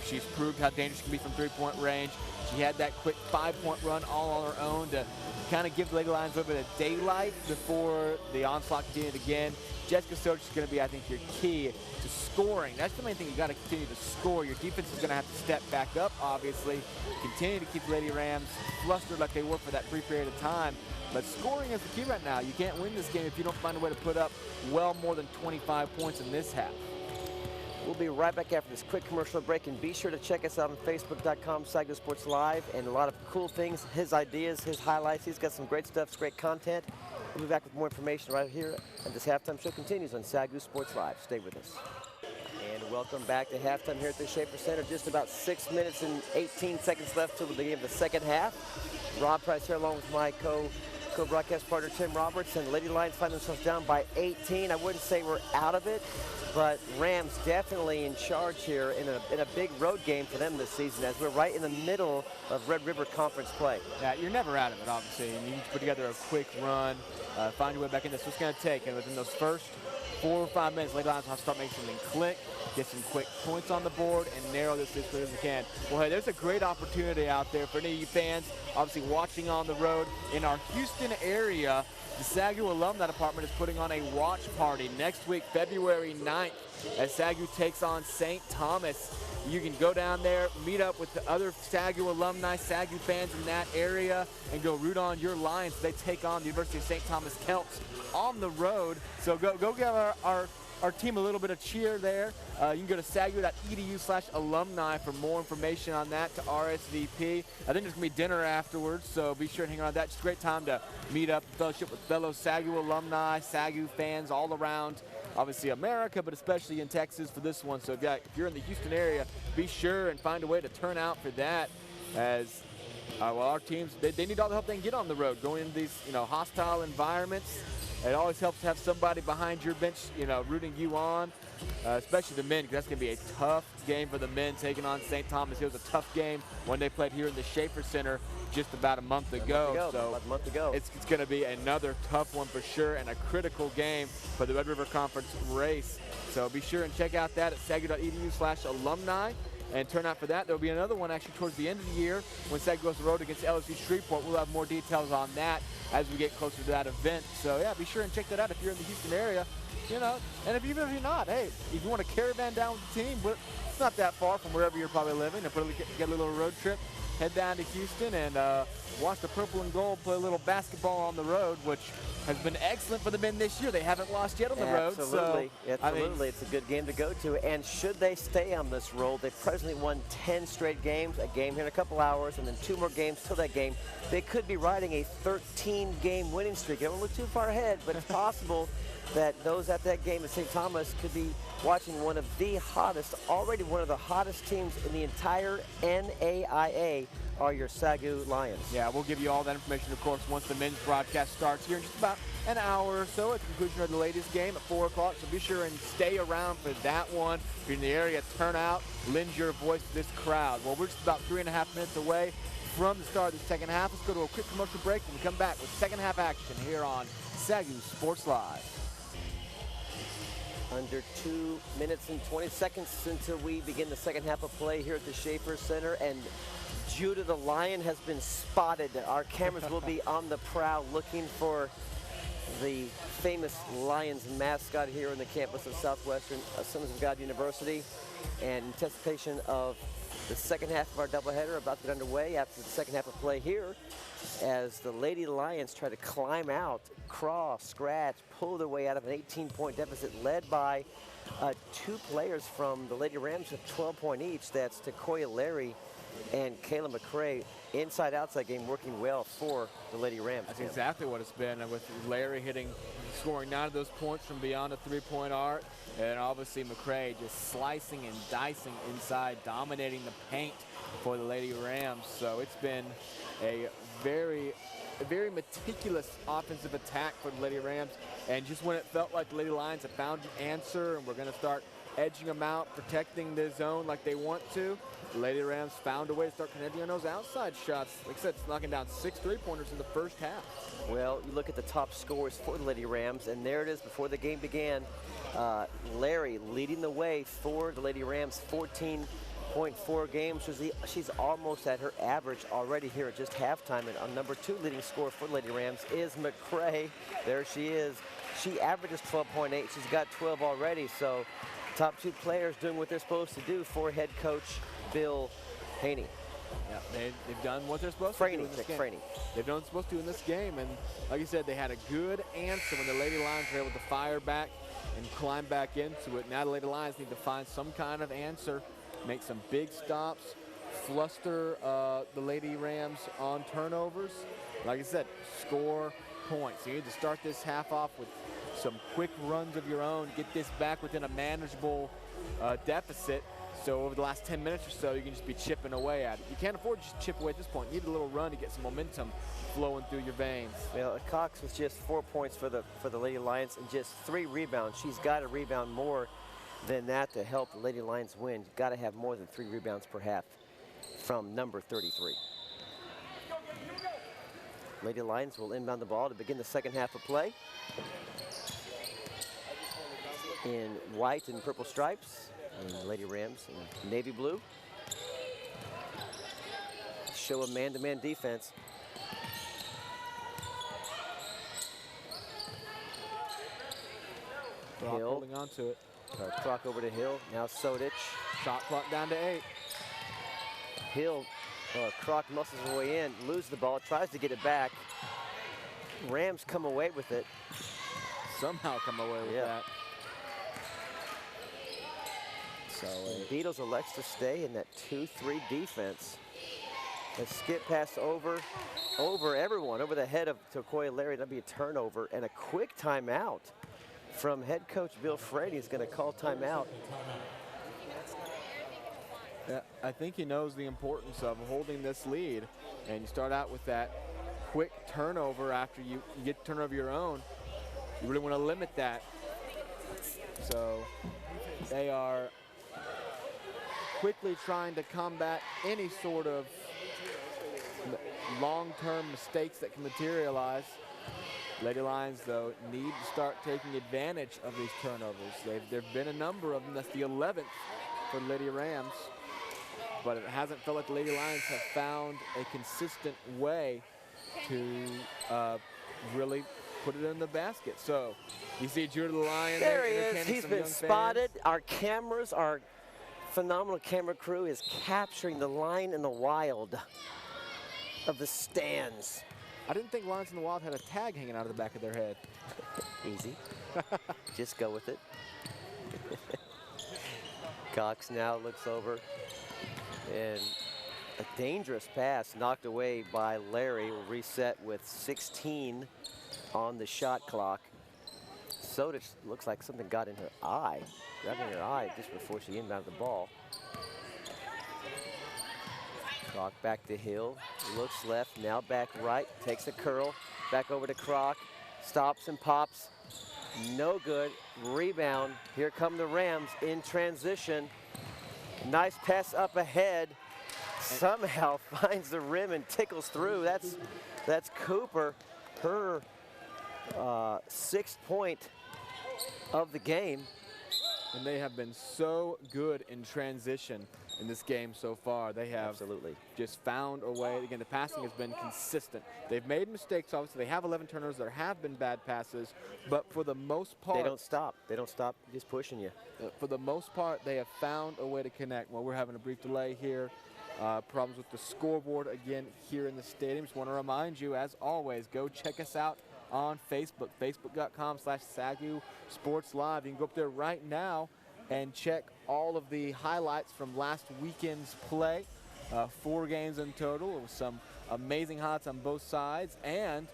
She's proved how dangerous she can be from three-point range. She had that quick 5-point run all on her own to kind of give the Lady Lions a little bit of daylight before the onslaught continued again. Jessica Soda is going to be, I think, your key to scoring. That's the main thing. You got to continue to score. Your defense is going to have to step back up, obviously. Continue to keep the Lady Rams flustered like they were for that brief period of time. But scoring is the key right now. You can't win this game if you don't find a way to put up well more than 25 points in this half. We'll be right back after this quick commercial break, and be sure to check us out on Facebook.com, SAGU Sports Live, and a lot of cool things, his ideas, his highlights. He's got some great stuff, some great content. We'll be back with more information right here, and this halftime show continues on SAGU Sports Live. Stay with us. And welcome back to halftime here at the Schaefer Center. Just about 6 minutes and 18 seconds left till the beginning of the second half. Rob Price here along with my co-broadcast partner Tim Roberts, and the Lady Lions find themselves down by 18. I wouldn't say we're out of it, but Rams definitely in charge here in a big road game for them this season, as we're right in the middle of Red River Conference play. Yeah, you're never out of it, obviously. You need to put together a quick run, find your way back in. This. What's going to take, and within those first 4 or 5 minutes, Lady Lions will have to start making something click, get some quick points on the board, and narrow this as clear as we can. Well, hey, there's a great opportunity out there for any of you fans, obviously watching on the road in our Houston area. The SAGU Alumni Department is putting on a watch party next week, February 9th, as SAGU takes on St. Thomas. You can go down there, meet up with the other SAGU alumni, SAGU fans in that area, and go root on your Lions. They take on the University of St. Thomas Celts on the road. So go give our team a little bit of cheer there. You can go to sagu.edu/alumni for more information on that to RSVP. I think there's going to be dinner afterwards, so be sure to hang around that. Just a great time to meet up, fellowship with fellow SAGU alumni, SAGU fans all around, obviously America, but especially in Texas for this one. So if you're in the Houston area, be sure and find a way to turn out for that, as well, our teams, they need all the help they can get on the road, going into these hostile environments. It always helps to have somebody behind your bench, rooting you on, especially the men, because that's going to be a tough game for the men taking on St. Thomas. It was a tough game when they played here in the Schaefer Center just about a month ago. It's going to be another tough one for sure, and a critical game for the Red River Conference race. So be sure and check out that at sagu.edu/alumni. And turn out for that. There'll be another one actually towards the end of the year when SAGU goes on the road against LSU Shreveport. We'll have more details on that as we get closer to that event. So yeah, be sure and check that out if you're in the Houston area. And even if you're not, hey, if you want to caravan down with the team, it's not that far from wherever you're probably living, and get a little road trip, head down to Houston and watch the purple and gold play a little basketball on the road, which has been excellent for the men this year. They haven't lost yet on the road. Absolutely, it's a good game to go to. And should they stay on this roll, they've presently won 10 straight games, a game here in a couple hours, and then 2 more games till that game. They could be riding a 13-game winning streak. They don't look too far ahead, but it's possible that those at that game at St. Thomas could be watching one of the hottest, already one of the hottest teams in the entire NAIA are your SAGU Lions. Yeah, we'll give you all that information, of course, once the men's broadcast starts here in just about an hour or so at the conclusion of the ladies' game at 4 o'clock. So be sure and stay around for that one. If you're in the area, turn out, lend your voice to this crowd. Well, we're just about 3.5 minutes away from the start of the second half. Let's go to a quick commercial break and we come back with second half action here on SAGU Sports Live. Under 2 minutes and 20 seconds until we begin the second half of play here at the Schaefer Center, and Judah the Lion has been spotted. Our cameras will be on the prowl looking for the famous Lions mascot here on the campus of Southwestern Assemblies of God University. And in anticipation of the second half of our doubleheader about to get underway after the second half of play here, as the Lady Lions try to climb out, crawl, scratch, pull their way out of an 18-point deficit led by 2 players from the Lady Rams with 12-point each. That's Takoya Larry and Kayla McCray. Inside-outside game working well for the Lady Rams. That's exactly what it's been, with Larry scoring 9 of those points from beyond the 3-point arc, and obviously McCray just slicing and dicing inside, dominating the paint for the Lady Rams. So it's been a very meticulous offensive attack for the Lady Rams, and just when it felt like the Lady Lions had found an answer and we're going to start edging them out, protecting the zone like they want to. The Lady Rams found a way to start connecting on those outside shots. Like I said, it's knocking down 6 3-pointers in the first half. Well, you look at the top scores for the Lady Rams, and there it is before the game began. Larry leading the way for the Lady Rams, 14.4 games. She's almost at her average already here at just halftime. And on number 2 leading scorer for the Lady Rams is McCray. There she is. She averages 12.8. She's got 12 already. So top 2 players doing what they're supposed to do for head coach Bill Haney. Yeah, they've done what they're supposed to do in this game. They've done what they're supposed to do in this game. And like you said, they had a good answer when the Lady Lions were able to fire back and climb back into it. Now the Lady Lions need to find some kind of answer, make some big stops, fluster the Lady Rams on turnovers. Like I said, score points. You need to start this half off with some quick runs of your own, get this back within a manageable deficit. So over the last 10 minutes or so, you can just be chipping away at it. You can't afford to just chip away at this point. You need a little run to get some momentum flowing through your veins. Well, Cox was just 4 points for the Lady Lions and just 3 rebounds. She's got to rebound more than that to help the Lady Lions win. You've got to have more than 3 rebounds per half from number 33. Lady Lions will inbound the ball to begin the second half of play. In white and purple stripes. And Lady Rams in navy blue. Show a man-to-man defense. Hill holding on to it. Clock over to Hill. Now Sodich. Shot clock down to 8. Hill, Croc muscles her way in, loses the ball, tries to get it back. Rams come away with it. Somehow come away with that. So Beatles elects to stay in that 2-3 defense. A skip pass over everyone, over the head of Tokoya Larry. That'll be a turnover and a quick timeout from head coach Bill Frady. He's going to call timeout. Yeah, I think he knows the importance of holding this lead, and you start out with that quick turnover after you get turnover of your own. You really want to limit that. So they are quickly trying to combat any sort of long-term mistakes that can materialize. Lady Lions, though, need to start taking advantage of these turnovers. There have been a number of them. That's the 11th for Lady Rams. But it hasn't felt like the Lady Lions have found a consistent way to really put it in the basket. So you see Drew the Lion there. He is. He's been spotted. Our cameras, our phenomenal camera crew is capturing the line in the wild of the stands. I didn't think Lions in the Wild had a tag hanging out of the back of their head. Easy. Just go with it. Cox now looks over, and a dangerous pass knocked away by Larry. Will reset with 16 on the shot clock. Sodich looks like something got in her eye, grabbing her eye just before she inbounded the ball. Croc back to Hill, looks left, now back right, takes a curl, back over to Croc, stops and pops, no good, rebound. Here come the Rams in transition. Nice pass up ahead, somehow finds the rim and tickles through. That's Cooper, her 6th point of the game. And they have been so good in transition in this game so far. They have absolutely just found a way. Again, the passing has been consistent. They've made mistakes, obviously. They have 11 turnovers. There have been bad passes, but for the most part, they don't stop. They don't stop just pushing you. For the most part, they have found a way to connect. Well, we're having a brief delay here. Problems with the scoreboard again here in the stadium. Just want to remind you, as always, go check us out on Facebook, facebook.com/SAGU Sports Live. You can go up there right now and check all of the highlights from last weekend's play. 4 games in total. It was some amazing highlights on both sides, and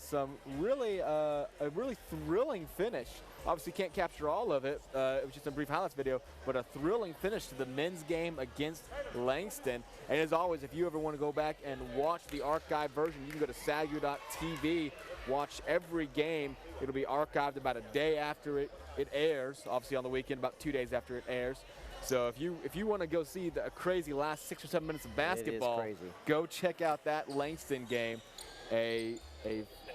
some really a really thrilling finish obviously can't capture all of it. It was just a brief highlights video, but a thrilling finish to the men's game against Langston. And as always, if you ever want to go back and watch the archive version, you can go to SAGU.tv, watch every game. It'll be archived about a day after it airs, obviously on the weekend, about 2 days after it airs. So if you want to go see a crazy last 6 or 7 minutes of basketball, go check out that Langston game. A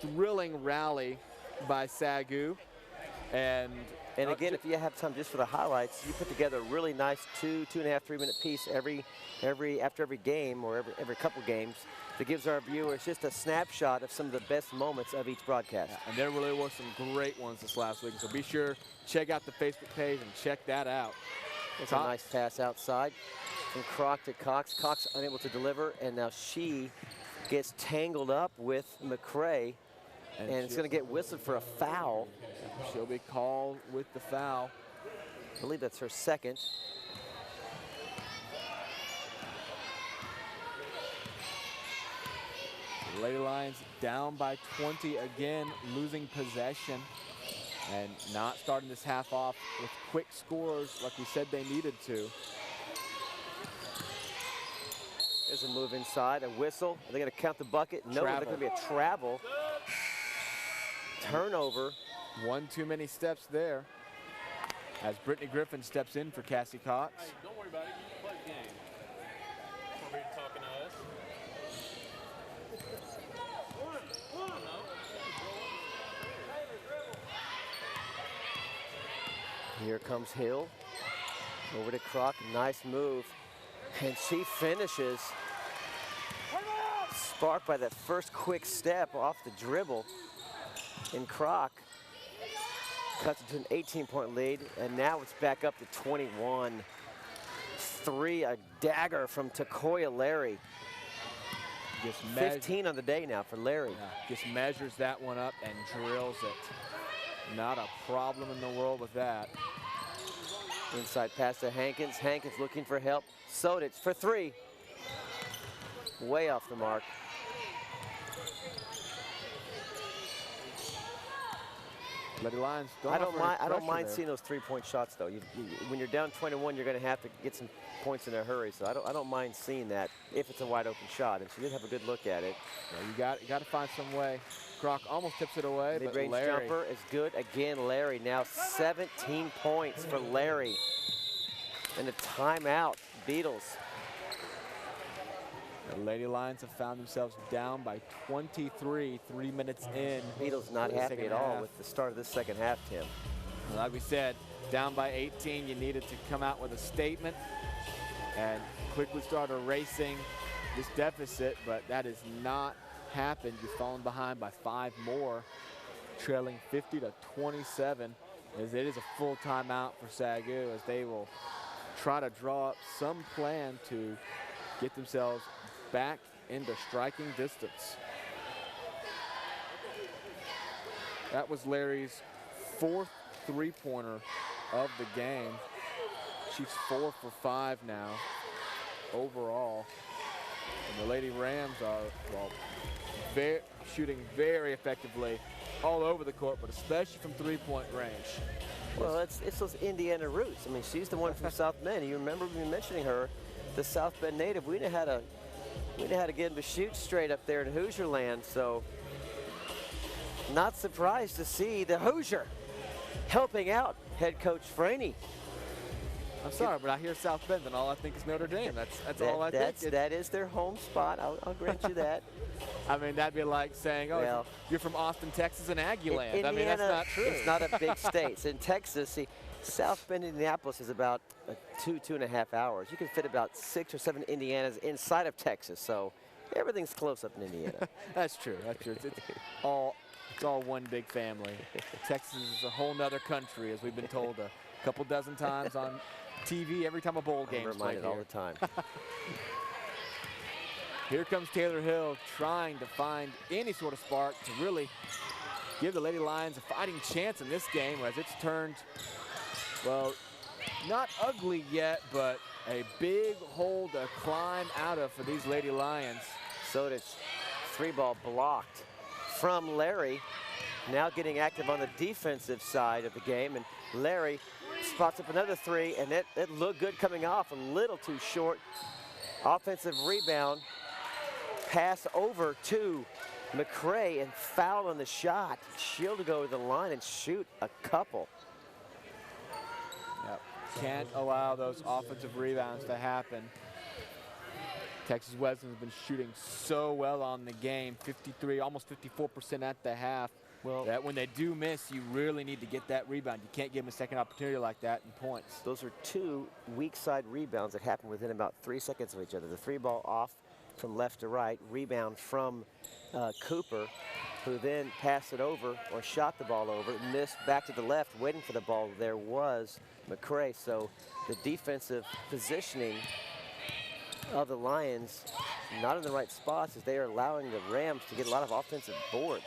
thrilling rally by SAGU. And again, if you have time just for the highlights, you put together a really nice 2.5, 3 minute piece after every game or every couple games that gives our viewers just a snapshot of some of the best moments of each broadcast. Yeah, and there really were some great ones this last week. So be sure, check out the Facebook page and check that out. It's a nice pass outside from Croc to Cox. Cox unable to deliver, and now she gets tangled up with McCray, and it's going to get whistled for a foul. She'll be called with the foul. I believe that's her second. The Lady Lions down by 20 again, losing possession. And not starting this half off with quick scores like we said they needed to. There's a move inside, a whistle. Are they going to count the bucket? No, there's going to be a travel. Turnover. One too many steps there. As Brittany Griffin steps in for Cassie Cox. Hey, don't worry about it. You can play the game. Over here talking to us. Here comes Hill. Over to Croc, nice move. And she finishes. Sparked by that first quick step off the dribble. And Croc cuts it to an 18-point lead, and now it's back up to 21. A dagger from Takoya Larry. 15 on the day now for Larry. Yeah, just measures that one up and drills it. Not a problem in the world with that. Inside pass to Hankins. Hankins looking for help. Sodich for three. Way off the mark. Lady Lions I don't mind seeing those three-point shots though. When you're down 21, you're going to have to get some points in a hurry. So I don't mind seeing that if it's a wide open shot. And she did have a good look at it. Yeah, you got to find some way. Croc almost tips it away, but mid-range Larry. jumper is good. Again, Larry now 17 points for Larry. And a timeout, Beatles. The Lady Lions have found themselves down by 23, 3 minutes in. Beatles not happy at all with the start of this second half, Tim. Like we said, down by 18, you needed to come out with a statement and quickly start erasing this deficit, but that has not happened. You've fallen behind by 5 more, trailing 50 to 27, as it is a full timeout for SAGU, as they will try to draw up some plan to get themselves back into striking distance. That was Larry's 4th three-pointer of the game. She's 4 for 5 now overall. And the Lady Rams are, well, shooting very effectively all over the court, but especially from three-point range. Well, it's those Indiana roots. I mean, she's the one from South Bend. You remember me mentioning her, the South Bend native. We know how to get him to shoot straight up there in Hoosier land. So, not surprised to see the Hoosier helping out head coach Franey. I'm sorry, but I hear South Bend, and all I think is Notre Dame. That's all I think. That is their home spot. I'll grant you that. I mean, that'd be like saying, oh, well, you're from Austin, Texas, and Aggie land. Indiana, I mean, that's not true. It's not a big state. It's in Texas. See, South Bend, Indianapolis is about 2.5 hours. You can fit about 6 or 7 Indianas inside of Texas. So everything's close up in Indiana. That's true. That's true. It's all one big family. Texas is a whole nother country, as we've been told a couple dozen times on TV every time a bowl game is played here. All the time. Here comes Taylor Hill trying to find any sort of spark to really give the Lady Lions a fighting chance in this game, as it's turned, well, not ugly yet, but a big hole to climb out of for these Lady Lions. Sodich, 3-ball blocked from Larry. now getting active on the defensive side of the game, and Larry spots up another three, and it looked good coming off, a little too short. Offensive rebound, pass over to McCray, and foul on the shot. She'll go to the line and shoot a couple. Yep. Can't allow those offensive rebounds to happen. Texas Wesleyan's been shooting so well on the game, 53, almost 54% at the half. Well, that when they do miss, you really need to get that rebound. You can't give them a second opportunity like that in points. Those are two weak side rebounds that happen within about 3 seconds of each other. The three ball off from left to right, rebound from Cooper, who then passed it over or shot the ball over, missed back to the left, waiting for the ball. There was McCray. So the defensive positioning of the Lions not in the right spots as they are allowing the Rams to get a lot of offensive boards.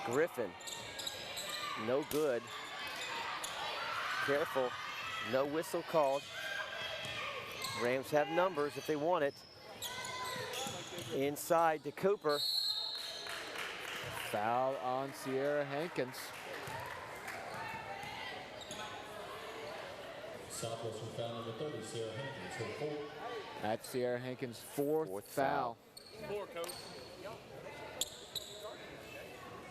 Griffin, no good. Careful, no whistle called. Rams have numbers if they want it. Inside to Cooper. Foul on Sierra Hankins. Southwestern foul number 30, Sierra Hankins, her fourth. That's Sierra Hankins' fourth foul. 4, Coach.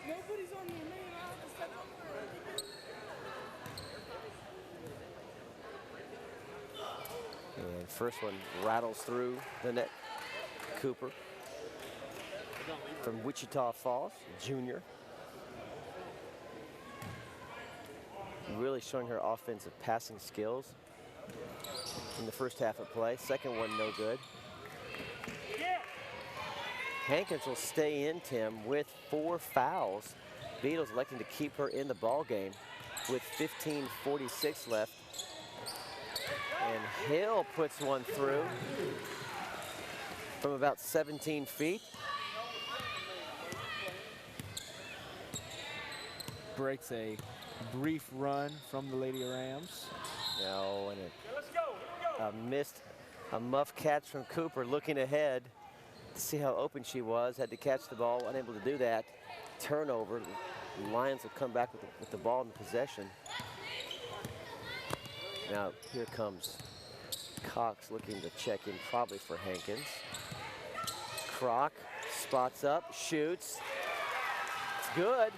Nobody's on your name. I have to set up And first one rattles through the net. Cooper from Wichita Falls, junior. Really showing her offensive passing skills in the first half of play. Second one, no good. Hankins will stay in, Tim, with 4 fouls. Beatles electing to keep her in the ball game with 15:46 left. And Hill puts one through from about 17 feet. Breaks a brief run from the Lady Rams. No, and a muff catch from Cooper, looking ahead to see how open she was. Had to catch the ball, unable to do that. Turnover. The Lions will come back with the ball in possession. Now here comes Cox looking to check in, probably for Hankins. Kroc spots up, shoots. It's good.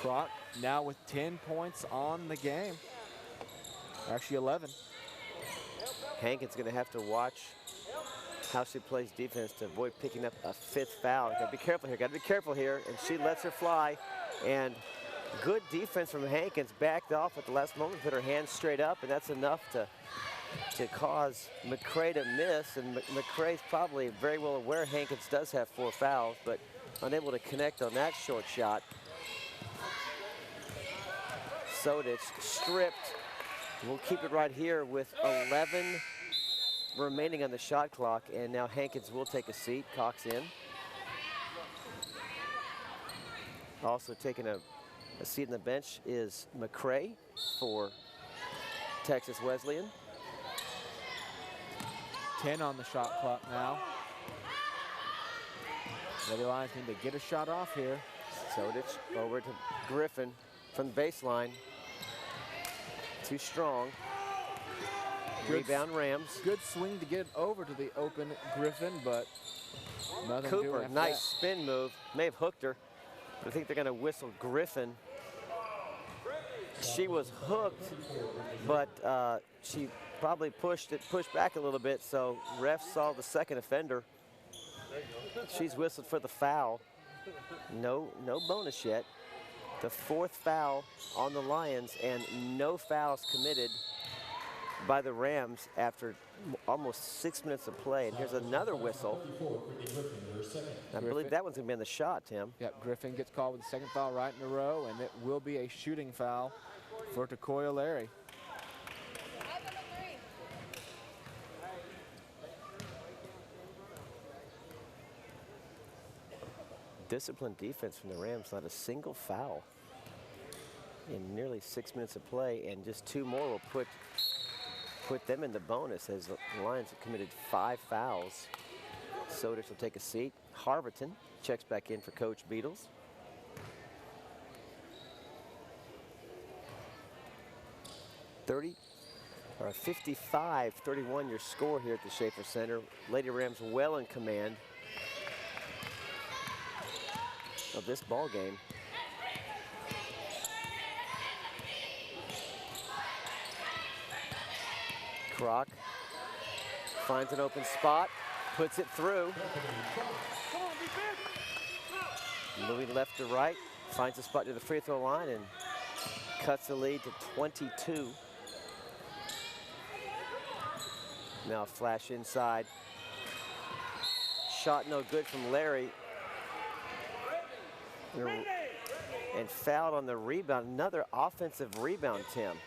Kroc now with 10 points on the game. Actually 11. Hankins going to have to watch how she plays defense to avoid picking up a 5th foul. Got to be careful here. Got to be careful here. And she lets her fly. And good defense from Hankins. Backed off at the last moment, put her hands straight up, and that's enough to cause McCray to miss. And McCray's probably very well aware Hankins does have 4 fouls, but unable to connect on that short shot. Sodich stripped. We'll keep it right here with 11 remaining on the shot clock, and now Hankins will take a seat. Cox in. Also taking a seat on the bench is McCray for Texas Wesleyan. 10 on the shot clock now. Lady Lions need to get a shot off here. Sodich over to Griffin from the baseline. Too strong. Rebound Rams. Good swing to get it over to the open Griffin, but nothing doing Cooper, after nice that. spin move. May have hooked her. I think they're going to whistle Griffin. She was hooked, but she probably pushed back a little bit, so refs saw the second offender. She's whistled for the foul. No bonus yet. The 4th foul on the Lions, and no fouls committed by the Rams after almost 6 minutes of play. And here's another whistle. I believe that one's going to be on the shot, Tim. Yep, Griffin gets called with the 2nd foul right in a row, and it will be a shooting foul for Takoya Larry. Disciplined defense from the Rams, not a single foul in nearly 6 minutes of play, and just 2 more will put put them in the bonus as the Lions have committed 5 fouls. Soders will take a seat. Harverton checks back in for Coach Beatles. .55-31 your score here at the Schaefer Center. Lady Rams well in command of this ball game. Kroc finds an open spot, puts it through. Moving left to right, finds a spot to the free throw line and cuts the lead to 22. Now a flash inside. Shot no good from Larry. And fouled on the rebound. Another offensive rebound, Tim.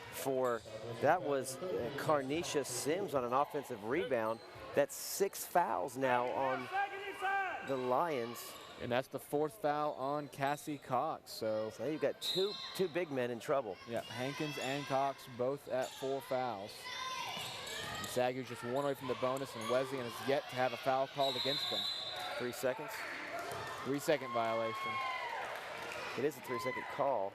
That was Carnisha Sims on an offensive rebound. That's 6 fouls now on the Lions. And that's the 4th foul on Cassie Cox. So you've got two big men in trouble. Yeah, Hankins and Cox both at 4 fouls. And SAGU's just 1 away from the bonus, and Wesleyan has yet to have a foul called against them. 3 seconds. 3-second violation. It is a 3-second call.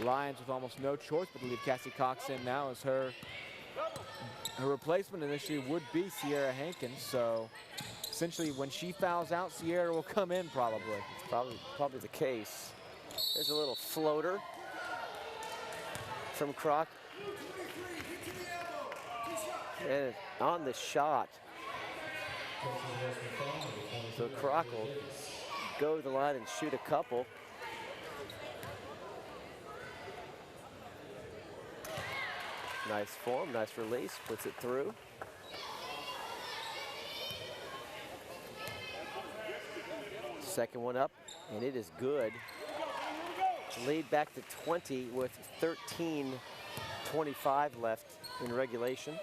Lions with almost no choice but to leave Cassie Cox in now, as her replacement initially would be Sierra Hankins. So essentially when she fouls out, Sierra will come in probably. It's probably the case. There's a little floater from Kroc. And on the shot. So Kroc will go to the line and shoot a couple. Nice form, nice release, puts it through. Second one up, and it is good. Lead back to 20 with 13:25 left in regulation.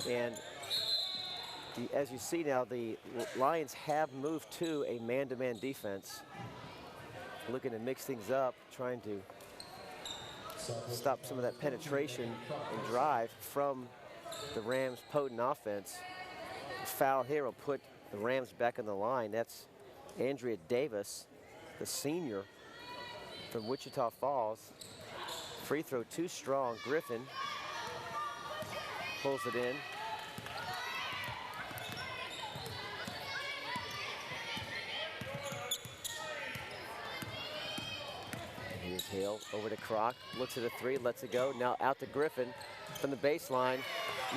And as you see now, the Lions have moved to a man-to-man defense. Looking to mix things up, trying to stop some of that penetration and drive from the Rams' potent offense. The foul here will put the Rams back on the line. That's Andrea Davis, the senior from Wichita Falls. Free throw too strong. Griffin pulls it in. Here's Hale over to Kroc, looks at a 3, lets it go. Now out to Griffin from the baseline.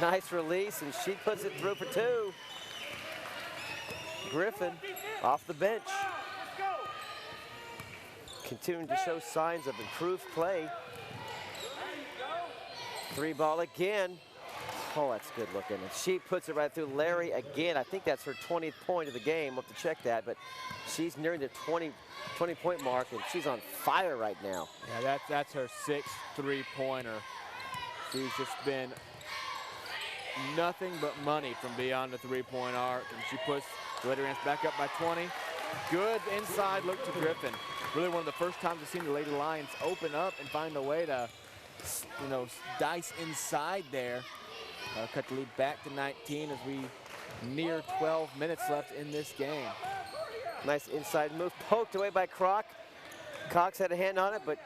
Nice release, and she puts it through for 2. Griffin off the bench. Continuing to show signs of improved play. 3 ball again. Oh, that's good looking. And she puts it right through Larry again. I think that's her 20th point of the game. We'll have to check that, but she's nearing the 20-point mark, and she's on fire right now. Yeah, that's her 6th 3-pointer. She's just been nothing but money from beyond the 3-point arc, and she puts the Lady Rams back up by 20. Good inside look to Griffin. Really one of the first times we've seen the Lady Lions open up and find a way to, dice inside there. Cut the lead back to 19 as we near 12 minutes left in this game. Nice inside move, poked away by Kroc. Cox had a hand on it, but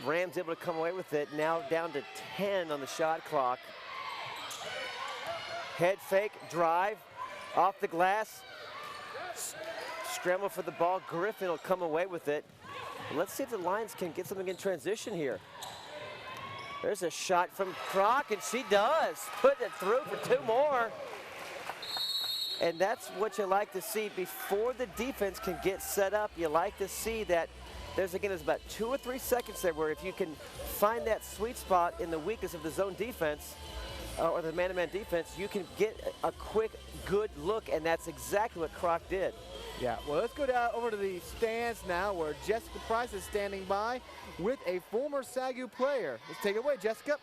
Rams able to come away with it. Now down to 10 on the shot clock. Head fake, drive, off the glass. Scramble for the ball. Griffin will come away with it. Let's see if the Lions can get something in transition here. There's a shot from Kroc, and she does. Put it through for 2 more. And that's what you like to see before the defense can get set up. You like to see that there's about 2 or 3 seconds there where if you can find that sweet spot in the weakness of the zone defense, or the man-to-man defense, you can get a quick, good look, and that's exactly what Croc did. Yeah, well, let's go down over to the stands now where Jessica Price is standing by with a former SAGU player. Let's take it away, Jessica.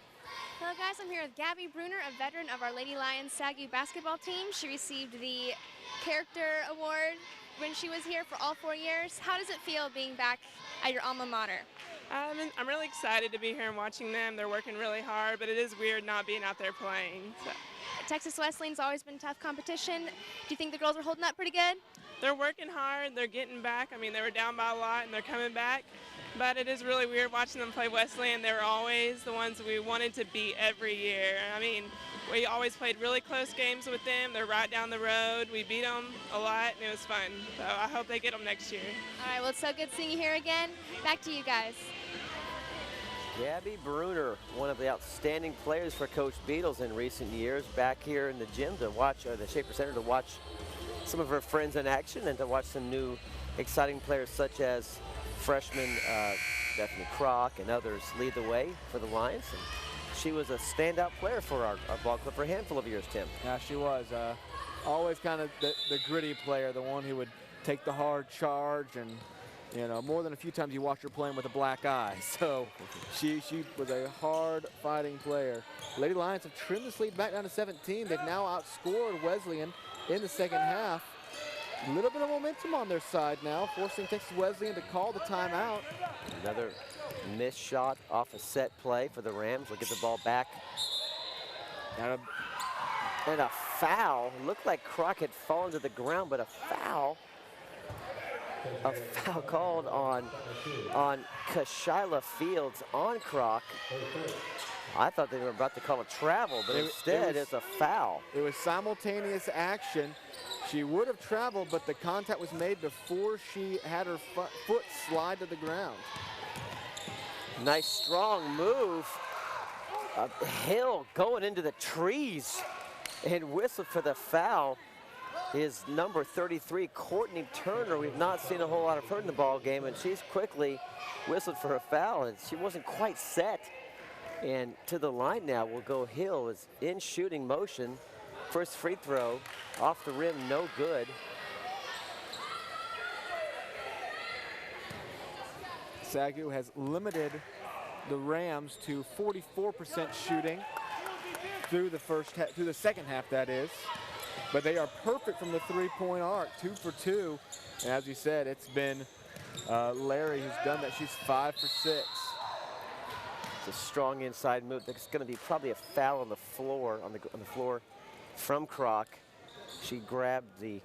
Hello guys, I'm here with Gabby Bruner, a veteran of our Lady Lions SAGU basketball team. She received the Character Award when she was here for all 4 years. How does it feel being back at your alma mater? I'm really excited to be here and watching them. They're working really hard, but it is weird not being out there playing. So. Texas Wesleyan's always been tough competition. Do you think the girls are holding up pretty good? They're working hard. They're getting back. I mean, they were down by a lot, and they're coming back. But it is really weird watching them play Wesleyan. They were always the ones we wanted to beat every year. I mean, we always played really close games with them. They're right down the road. We beat them a lot, and it was fun. So I hope they get them next year. All right, well, it's so good seeing you here again. Back to you guys. Gabby Bruner, one of the outstanding players for Coach Beatles in recent years, back here in the gym to watch, or the Schaefer Center to watch some of her friends in action and to watch some new exciting players such as freshman Bethany Croc and others lead the way for the Lions. And she was a standout player for our ball club for a handful of years, Tim. Yeah, she was. Always kind of the gritty player, the one who would take the hard charge, and you know, more than a few times you watched her playing with a black eye. So she was a hard fighting player. Lady Lions have trimmed this lead back down to 17. They've now outscored Wesleyan in the second half. A little bit of momentum on their side now, forcing Texas Wesleyan to call the timeout. Another missed shot off a set play for the Rams. We'll get the ball back. And a foul. Looked like Croc had fallen to the ground, but a foul. A foul called on Kashyla Fields on Croc. I thought they were about to call a travel, but instead it's a foul. It was simultaneous action. She would have traveled, but the contact was made before she had her foot slide to the ground. Nice strong move. Hill going into the trees and whistled for the foul is number 33, Courtney Turner. We've not seen a whole lot of her in the ball game, and she's quickly whistled for a foul, and she wasn't quite set. And to the line now will go Hill, is in shooting motion. First free throw off the rim, no good. SAGU has limited the Rams to 44% shooting through the second half, that is. But they are perfect from the three-point arc, 2 for 2. And as you said, it's been Larry who's done that. She's 5 for 6. It's a strong inside move. There's going to be probably a foul on the floor, on the floor from Croc. She grabbed the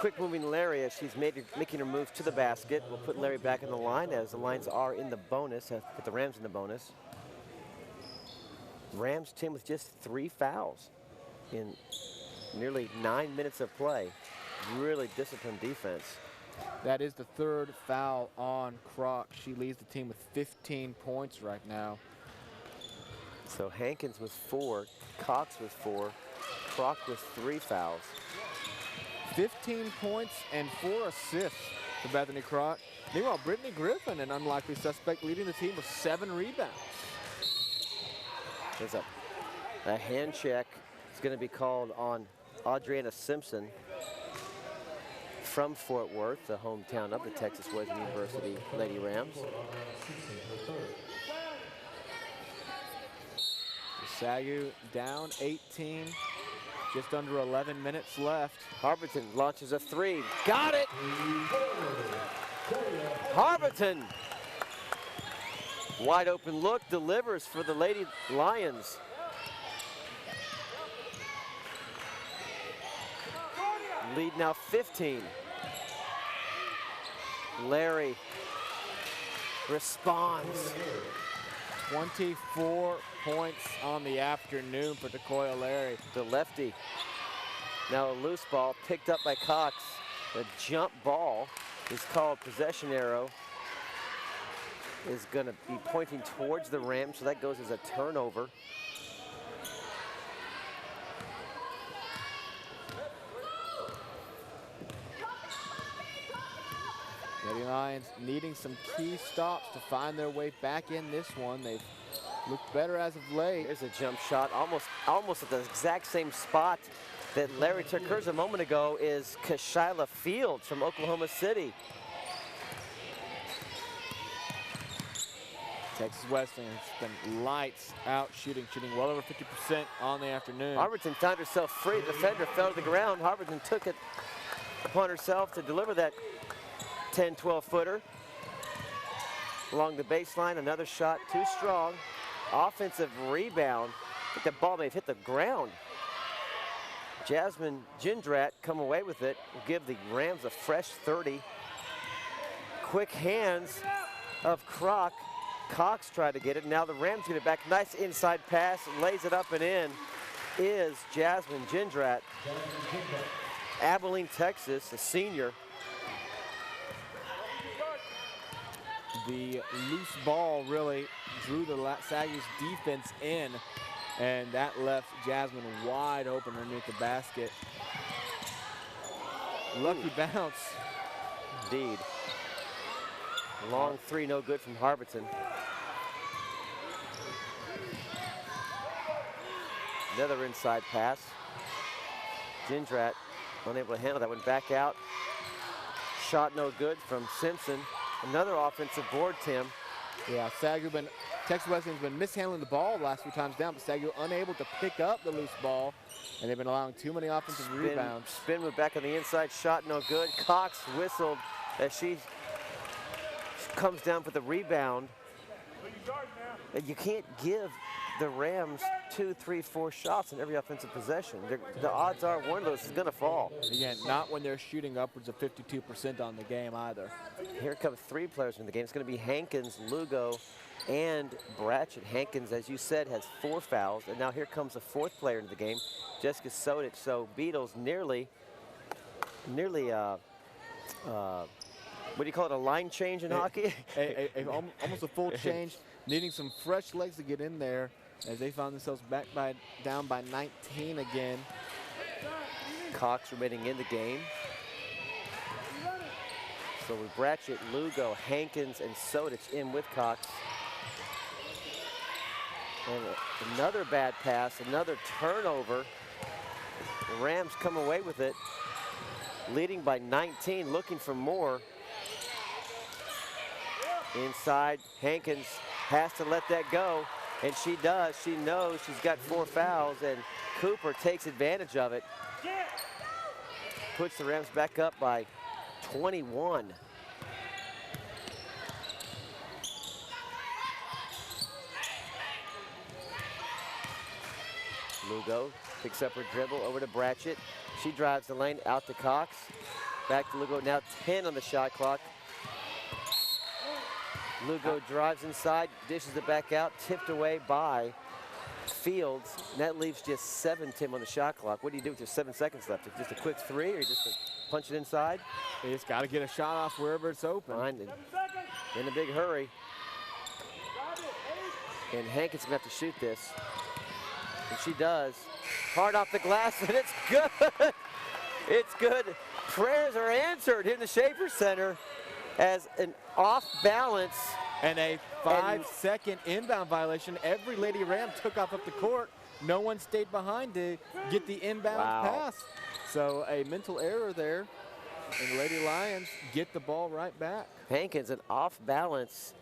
quick-moving Larry as she's making her move to the basket. We'll put Larry back in the line as the Lions are in the bonus, put the Rams in the bonus. Rams team with just 3 fouls in nearly 9 minutes of play. Really disciplined defense. That is the 3rd foul on Croc. She leads the team with 15 points right now. So Hankins with 4, Cox with 4, Croc with 3 fouls. 15 points and 4 assists for Bethany Croc. Meanwhile, Brittany Griffin, an unlikely suspect, leading the team with 7 rebounds. There's a hand check. It's going to be called on Adriana Simpson from Fort Worth, the hometown of the Texas Wesleyan University Lady Rams. SAGU down 18, just under 11 minutes left. Harberton launches a 3. Got it! Harberton! Wide open look, delivers for the Lady Lions. Lead now 15. Larry responds. 24 points on the afternoon for Decoya Larry. The lefty. Now a loose ball picked up by Cox. The jump ball is called possession arrow. Is going to be pointing towards the Rams, so that goes as a turnover. Lady Lions needing some key stops to find their way back in this one. They've Looked better as of late. There's a jump shot, almost at the exact same spot that Larry took hers a moment ago, is Kashyla Fields from Oklahoma City. Texas Wesleyan has been lights out shooting well over 50% on the afternoon. Harberton found herself free. The defender fell to the ground. Harberton took it upon herself to deliver that 10, 12-footer. Along the baseline, another shot, too strong. Offensive rebound. I think the ball may have hit the ground. Jasmine Gindrat come away with it. Will give the Rams a fresh 30. Quick hands of Kroc. Cox tried to get it. Now the Rams get it back. Nice inside pass. Lays it up and in is Jasmine Gindrat. Abilene, Texas, a senior. The loose ball really drew the SAGU's defense in, and that left Jasmine wide open underneath the basket. Lucky bounce. Indeed. Long three, no good from Harberton. Another inside pass. Gindrat unable to handle that one. Back out. Shot no good from Simpson. Another offensive board, Tim. Yeah, Texas Wesleyan's been mishandling the ball the last few times down, but SAGU unable to pick up the loose ball, and they've been allowing too many offensive rebounds. Spin went back on the inside, shot no good. Cox whistled as she comes down for the rebound. And you can't give the Rams 2, 3, 4 shots in every offensive possession. The odds are one of those is going to fall. Again, not when they're shooting upwards of 52% on the game either. Here come 3 players in the game. It's going to be Hankins, Lugo, and Bratchett. Hankins, as you said, has 4 fouls. And now here comes a 4th player into the game, Jessica Sodich. So Beatles nearly, what do you call it, a line change in hockey? Almost a full change, needing some fresh legs to get in there as they found themselves down by 19 again. Cox remaining in the game. So with Bratchett, Lugo, Hankins, and Sodich in with Cox. And another bad pass, another turnover. The Rams come away with it, leading by 19, looking for more. Inside, Hankins has to let that go, and she does. She knows she's got 4 fouls, and Cooper takes advantage of it. Puts the Rams back up by 21. Lugo picks up her dribble over to Bratchett. She drives the lane out to Cox. Back to Lugo, now 10 on the shot clock. Lugo drives inside, dishes it back out, tipped away by Fields. And that leaves just 7, Tim, on the shot clock. What do you do with just 7 seconds left? Just a quick 3 or just punch it inside? You just got to get a shot off wherever it's open. Fine, in a big hurry. And Hankins gonna have to shoot this. And she does. Hard off the glass, and it's good. It's good. Prayers are answered in the Schaefer Center as an off balance. And a 5-second inbound violation. Every Lady Ram took off up the court. No one stayed behind to get the inbound pass. So a mental error there. And the Lady Lions get the ball right back. Hankins, an off balance,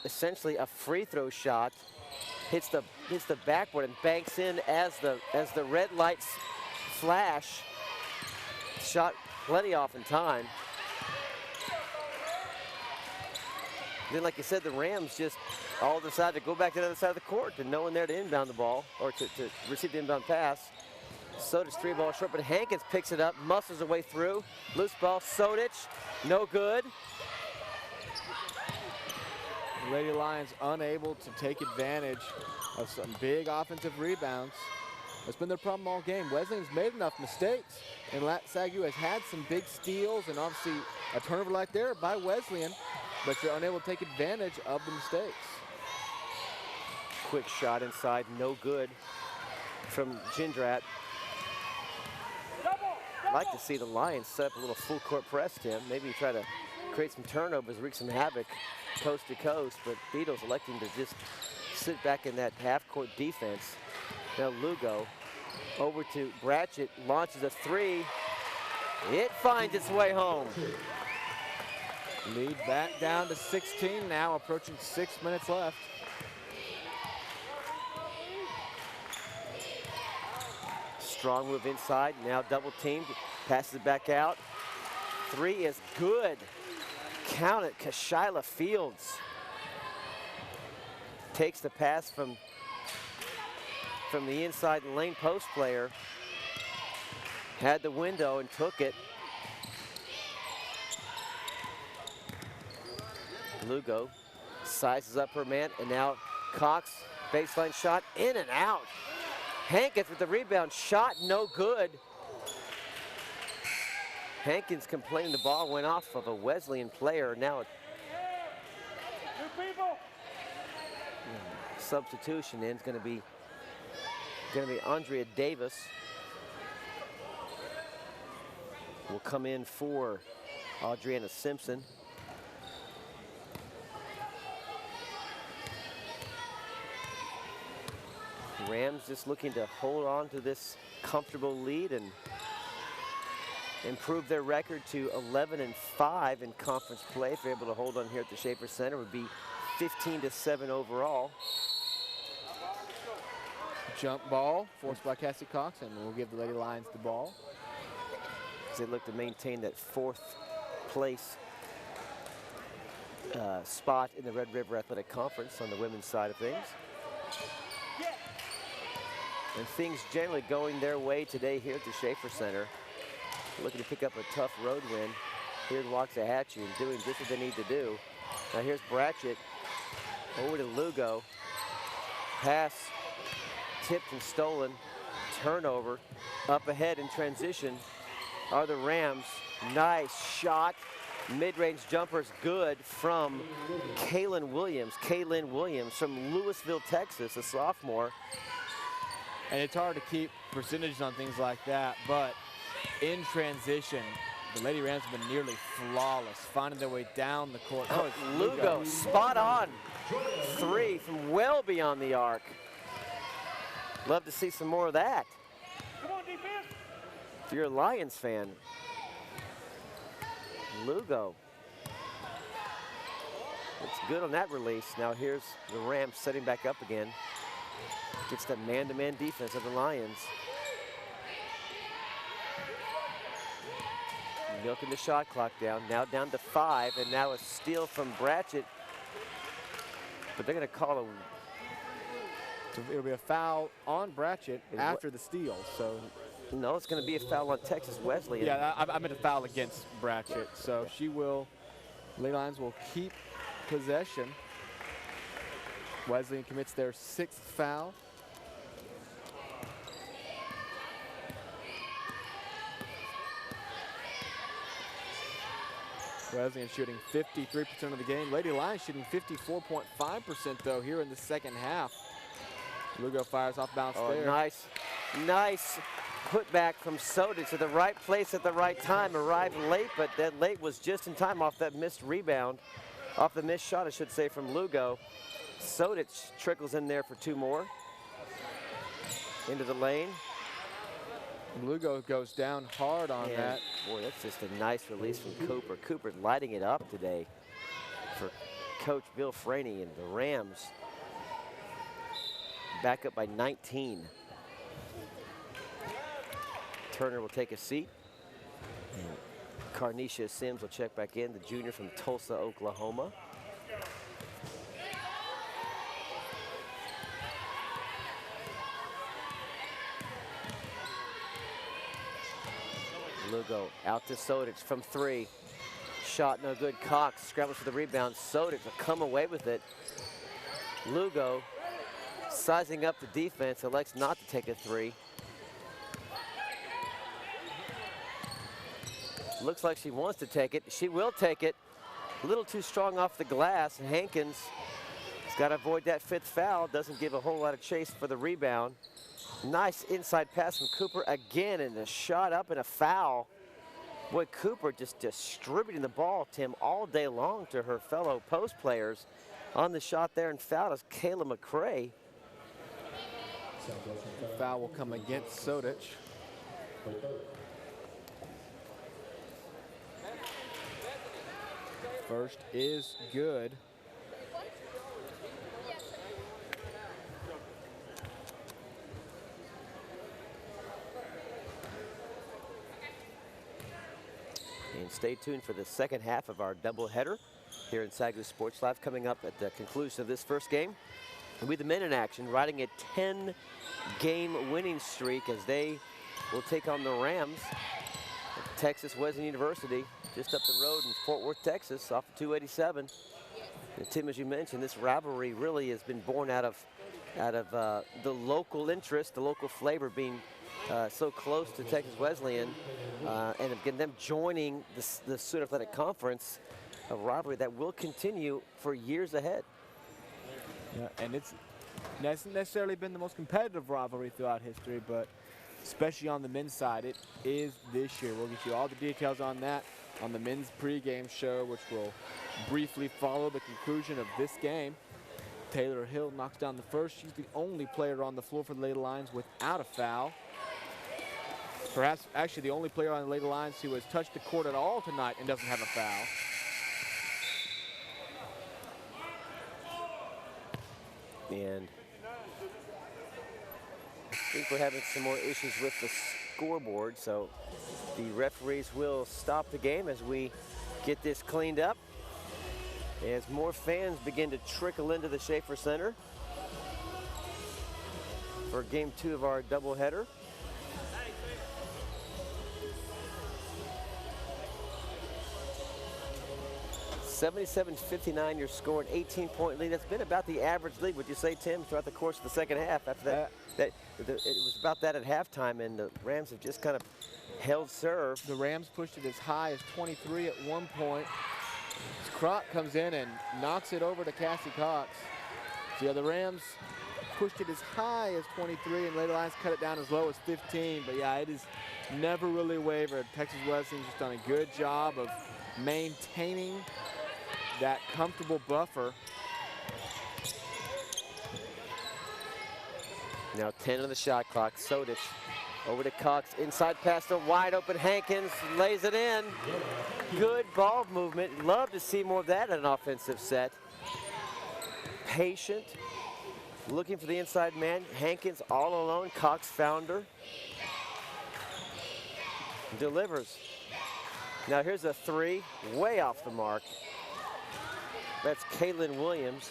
essentially a free throw shot. Hits the backboard and banks in as the red lights flash. Shot plenty off in time. Then, like you said, the Rams just all decide to go back to the other side of the court and no one there to inbound the ball or to receive the inbound pass. Sodich 3 ball short, but Hankins picks it up, muscles her way through. Loose ball, Sodich, no good. The Lady Lions unable to take advantage of some big offensive rebounds. That's been their problem all game. Wesleyan's made enough mistakes, and SAGU has had some big steals and obviously a turnover like there by Wesleyan, but they're unable to take advantage of the mistakes. Quick shot inside, no good from Gindrat. I'd like to see the Lions set up a little full court press, Tim. Maybe try to create some turnovers, wreak some havoc coast to coast, but Beatles electing to just sit back in that half-court defense. Now Lugo over to Bratchett, launches a three. It finds its way home. Lead back down to 16 now, approaching 6 minutes left. Strong move inside, now double teamed, passes it back out. Three is good. Count it, Kashyla Fields takes the pass from the inside lane post player. Had the window and took it. Lugo sizes up her man, and now Cox, baseline shot, in and out. Hankins with the rebound, shot no good. Hankins complaining the ball went off of a Wesleyan player. Now substitution in is going to be Andrea Davis. Will come in for Adriana Simpson. Rams just looking to hold on to this comfortable lead and improve their record to 11-5 in conference play. If they're able to hold on here at the Schaefer Center, it would be 15-7 overall. Jump ball forced by Cassie Cox, and we'll give the Lady Lions the ball. As they look to maintain that 4th place spot in the Red River Athletic Conference on the women's side of things. And things generally going their way today here at the Schaefer Center. Looking to pick up a tough road win here in Waxahachie and doing just what they need to do. Now here's Bratchett over to Lugo. Pass tipped and stolen. Turnover. Up ahead in transition are the Rams. Nice shot. Mid-range jumpers good from Kaylin Williams. Kaylin Williams from Louisville, Texas, a sophomore. And it's hard to keep percentages on things like that, but in transition, the Lady Rams have been nearly flawless, finding their way down the court. Oh, Lugo, spot on. Three from well beyond the arc. Love to see some more of that. Come on, defense. If you're a Lions fan, Lugo. It's good on that release. Now here's the Rams setting back up again. Gets that man-to-man defense of the Lions. Milking the shot clock down, now down to 5, and now a steal from Bratchett. But they're going to call a... So it'll be a foul on Bratchett after the steal, so... No, it's going to be a foul on Texas Wesleyan. Yeah, I meant a foul against Bratchett, so she will... Lady Lions will keep possession. Wesleyan commits their 6th foul. Wesleyan shooting 53% of the game. Lady Lions shooting 54.5% though here in the second half. Lugo fires off bounce there. Nice putback from Soda to the right place at the right time. Arrived late, but that late was just in time off that missed rebound. Off the missed shot, I should say, from Lugo. Sodich trickles in there for 2 more. Into the lane. Lugo goes down hard on that. Boy, that's just a nice release from Cooper. Cooper lighting it up today for Coach Bill Franey and the Rams. Back up by 19. Turner will take a seat. And Carnicia Sims will check back in, the junior from Tulsa, Oklahoma. Lugo out to Sodich from 3. Shot no good. Cox scrambles for the rebound. Sodich will come away with it. Lugo sizing up the defense, elects not to take a 3. Looks like she wants to take it. She will take it. A little too strong off the glass. Hankins has got to avoid that 5th foul. Doesn't give a whole lot of chase for the rebound. Nice inside pass from Cooper again, and a shot up and a foul. Boy, Cooper just distributing the ball, Tim, all day long to her fellow post players. on the shot there and fouled is Kayla McCray. Foul will come against Sodich. First is good. And stay tuned for the second half of our doubleheader here in SAGU Sports Live, coming up at the conclusion of this first game. With the men in action, riding a 10-game winning streak as they will take on the Rams at Texas Wesleyan University, just up the road in Fort Worth, Texas, off of 287. And Tim, as you mentioned, this rivalry really has been born out of the local interest, the local flavor being so close to Texas Wesleyan, and again them joining the SAGU Athletic Conference, a rivalry that will continue for years ahead. Yeah, and it's hasn't necessarily been the most competitive rivalry throughout history, but especially on the men's side, it is this year. We'll get you all the details on that on the men's pregame show, which will briefly follow the conclusion of this game. Taylor Hill knocks down the first. She's the only player on the floor for the Lady Lions without a foul. Perhaps actually the only player on the Lady Lions who has touched the court at all tonight and doesn't have a foul. And I think we're having some more issues with the scoreboard, so the referees will stop the game as we get this cleaned up, as more fans begin to trickle into the Schaefer Center for game 2 of our doubleheader. (77-59) your score, an 18-point lead. That's been about the average lead, would you say, Tim, throughout the course of the second half? After that, it was about that at halftime, and the Rams have just kind of held serve. The Rams pushed it as high as 23 at one point. Croc comes in and knocks it over to Cassie Cox. So yeah, the Rams pushed it as high as 23, and Lady Lions cut it down as low as 15. But yeah, it has never really wavered. Texas Wesleyan's just done a good job of maintaining that comfortable buffer. Now 10 on the shot clock. Sodich over to Cox. Inside pass to wide open Hankins. Lays it in. Good ball movement. Love to see more of that in an offensive set. Patient. Looking for the inside man. Hankins all alone. Cox found her. Delivers. Now here's a three. Way off the mark. That's Kaylin Williams.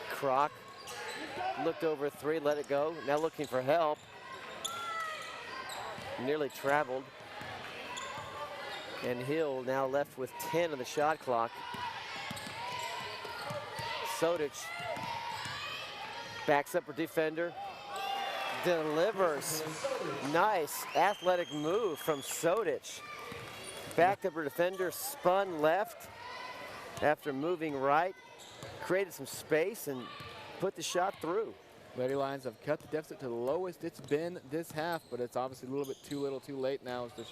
Croc looked over three, let it go. Now looking for help. Nearly traveled. And Hill now left with 10 on the shot clock. Sodich backs up her defender. Delivers. Nice athletic move from Sodich. Backed up her defender, spun left after moving right. Created some space and put the shot through. Lady Lions have cut the deficit to the lowest it's been this half, but it's obviously a little bit too little too late now as the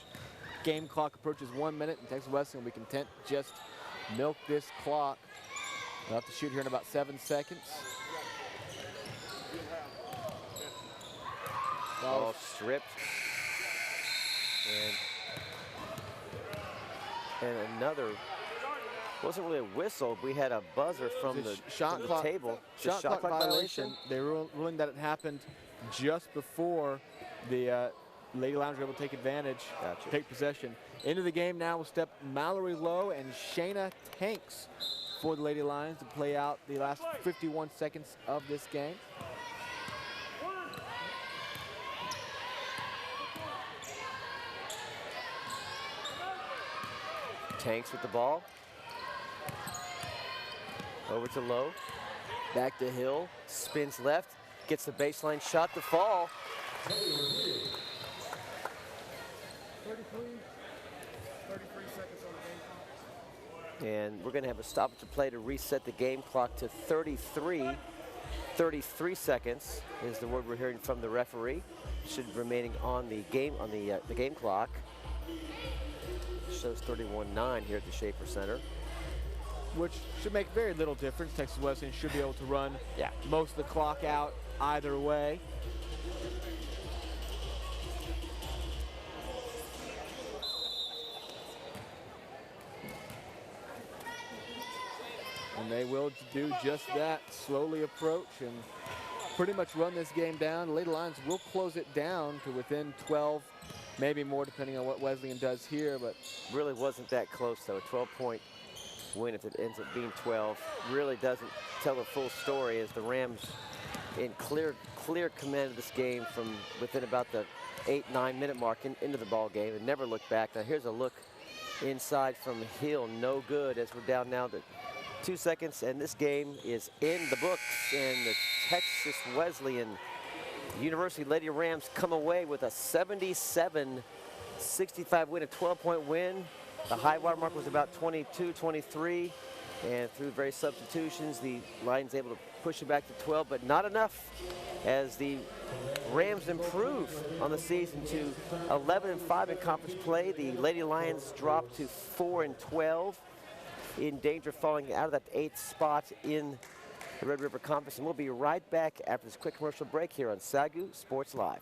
game clock approaches 1 minute, and Texas Wesleyan will be content to just milk this clock. They'll have to shoot here in about 7 seconds. Ball stripped. And another, wasn't really a whistle. We had a buzzer from the shot from clock, the table. Shot clock violation. They were ruling that it happened just before the Lady Lions were able to take advantage, take possession. Into the game now will step Mallory Lowe and Shayna Tanks for the Lady Lions to play out the last 51 seconds of this game. Tanks with the ball. Over to Lowe. Back to Hill. Spins left. Gets the baseline shot to fall. 33 seconds on the game clock. And we're going to have a stoppage of play to reset the game clock to 33 seconds is the word we're hearing from the referee. Should be remaining on the game clock. shows 31-9 here at the Schaefer Center. Which should make very little difference. Texas Wesleyan should be able to run most of the clock out either way. And they will do just that, slowly approach and pretty much run this game down. The Lady Lions will close it down to within 12, maybe more depending on what Wesleyan does here, but really wasn't that close though. A 12-point win, if it ends up being 12, really doesn't tell the full story, as the Rams in clear command of this game from within about the 8-9 minute mark into the ball game and never looked back. Now here's a look inside from Hill, no good, as we're down now to 2 seconds, and this game is in the books, and the Texas Wesleyan University Lady Rams come away with a 77-65 win, a 12-point win. The high water mark was about 22-23, and through various substitutions, the Lions able to push it back to 12, but not enough, as the Rams improve on the season to 11-5 in conference play. The Lady Lions drop to 4-12. In danger of falling out of that 8th spot in the Red River Conference. And we'll be right back after this quick commercial break here on SAGU Sports Live.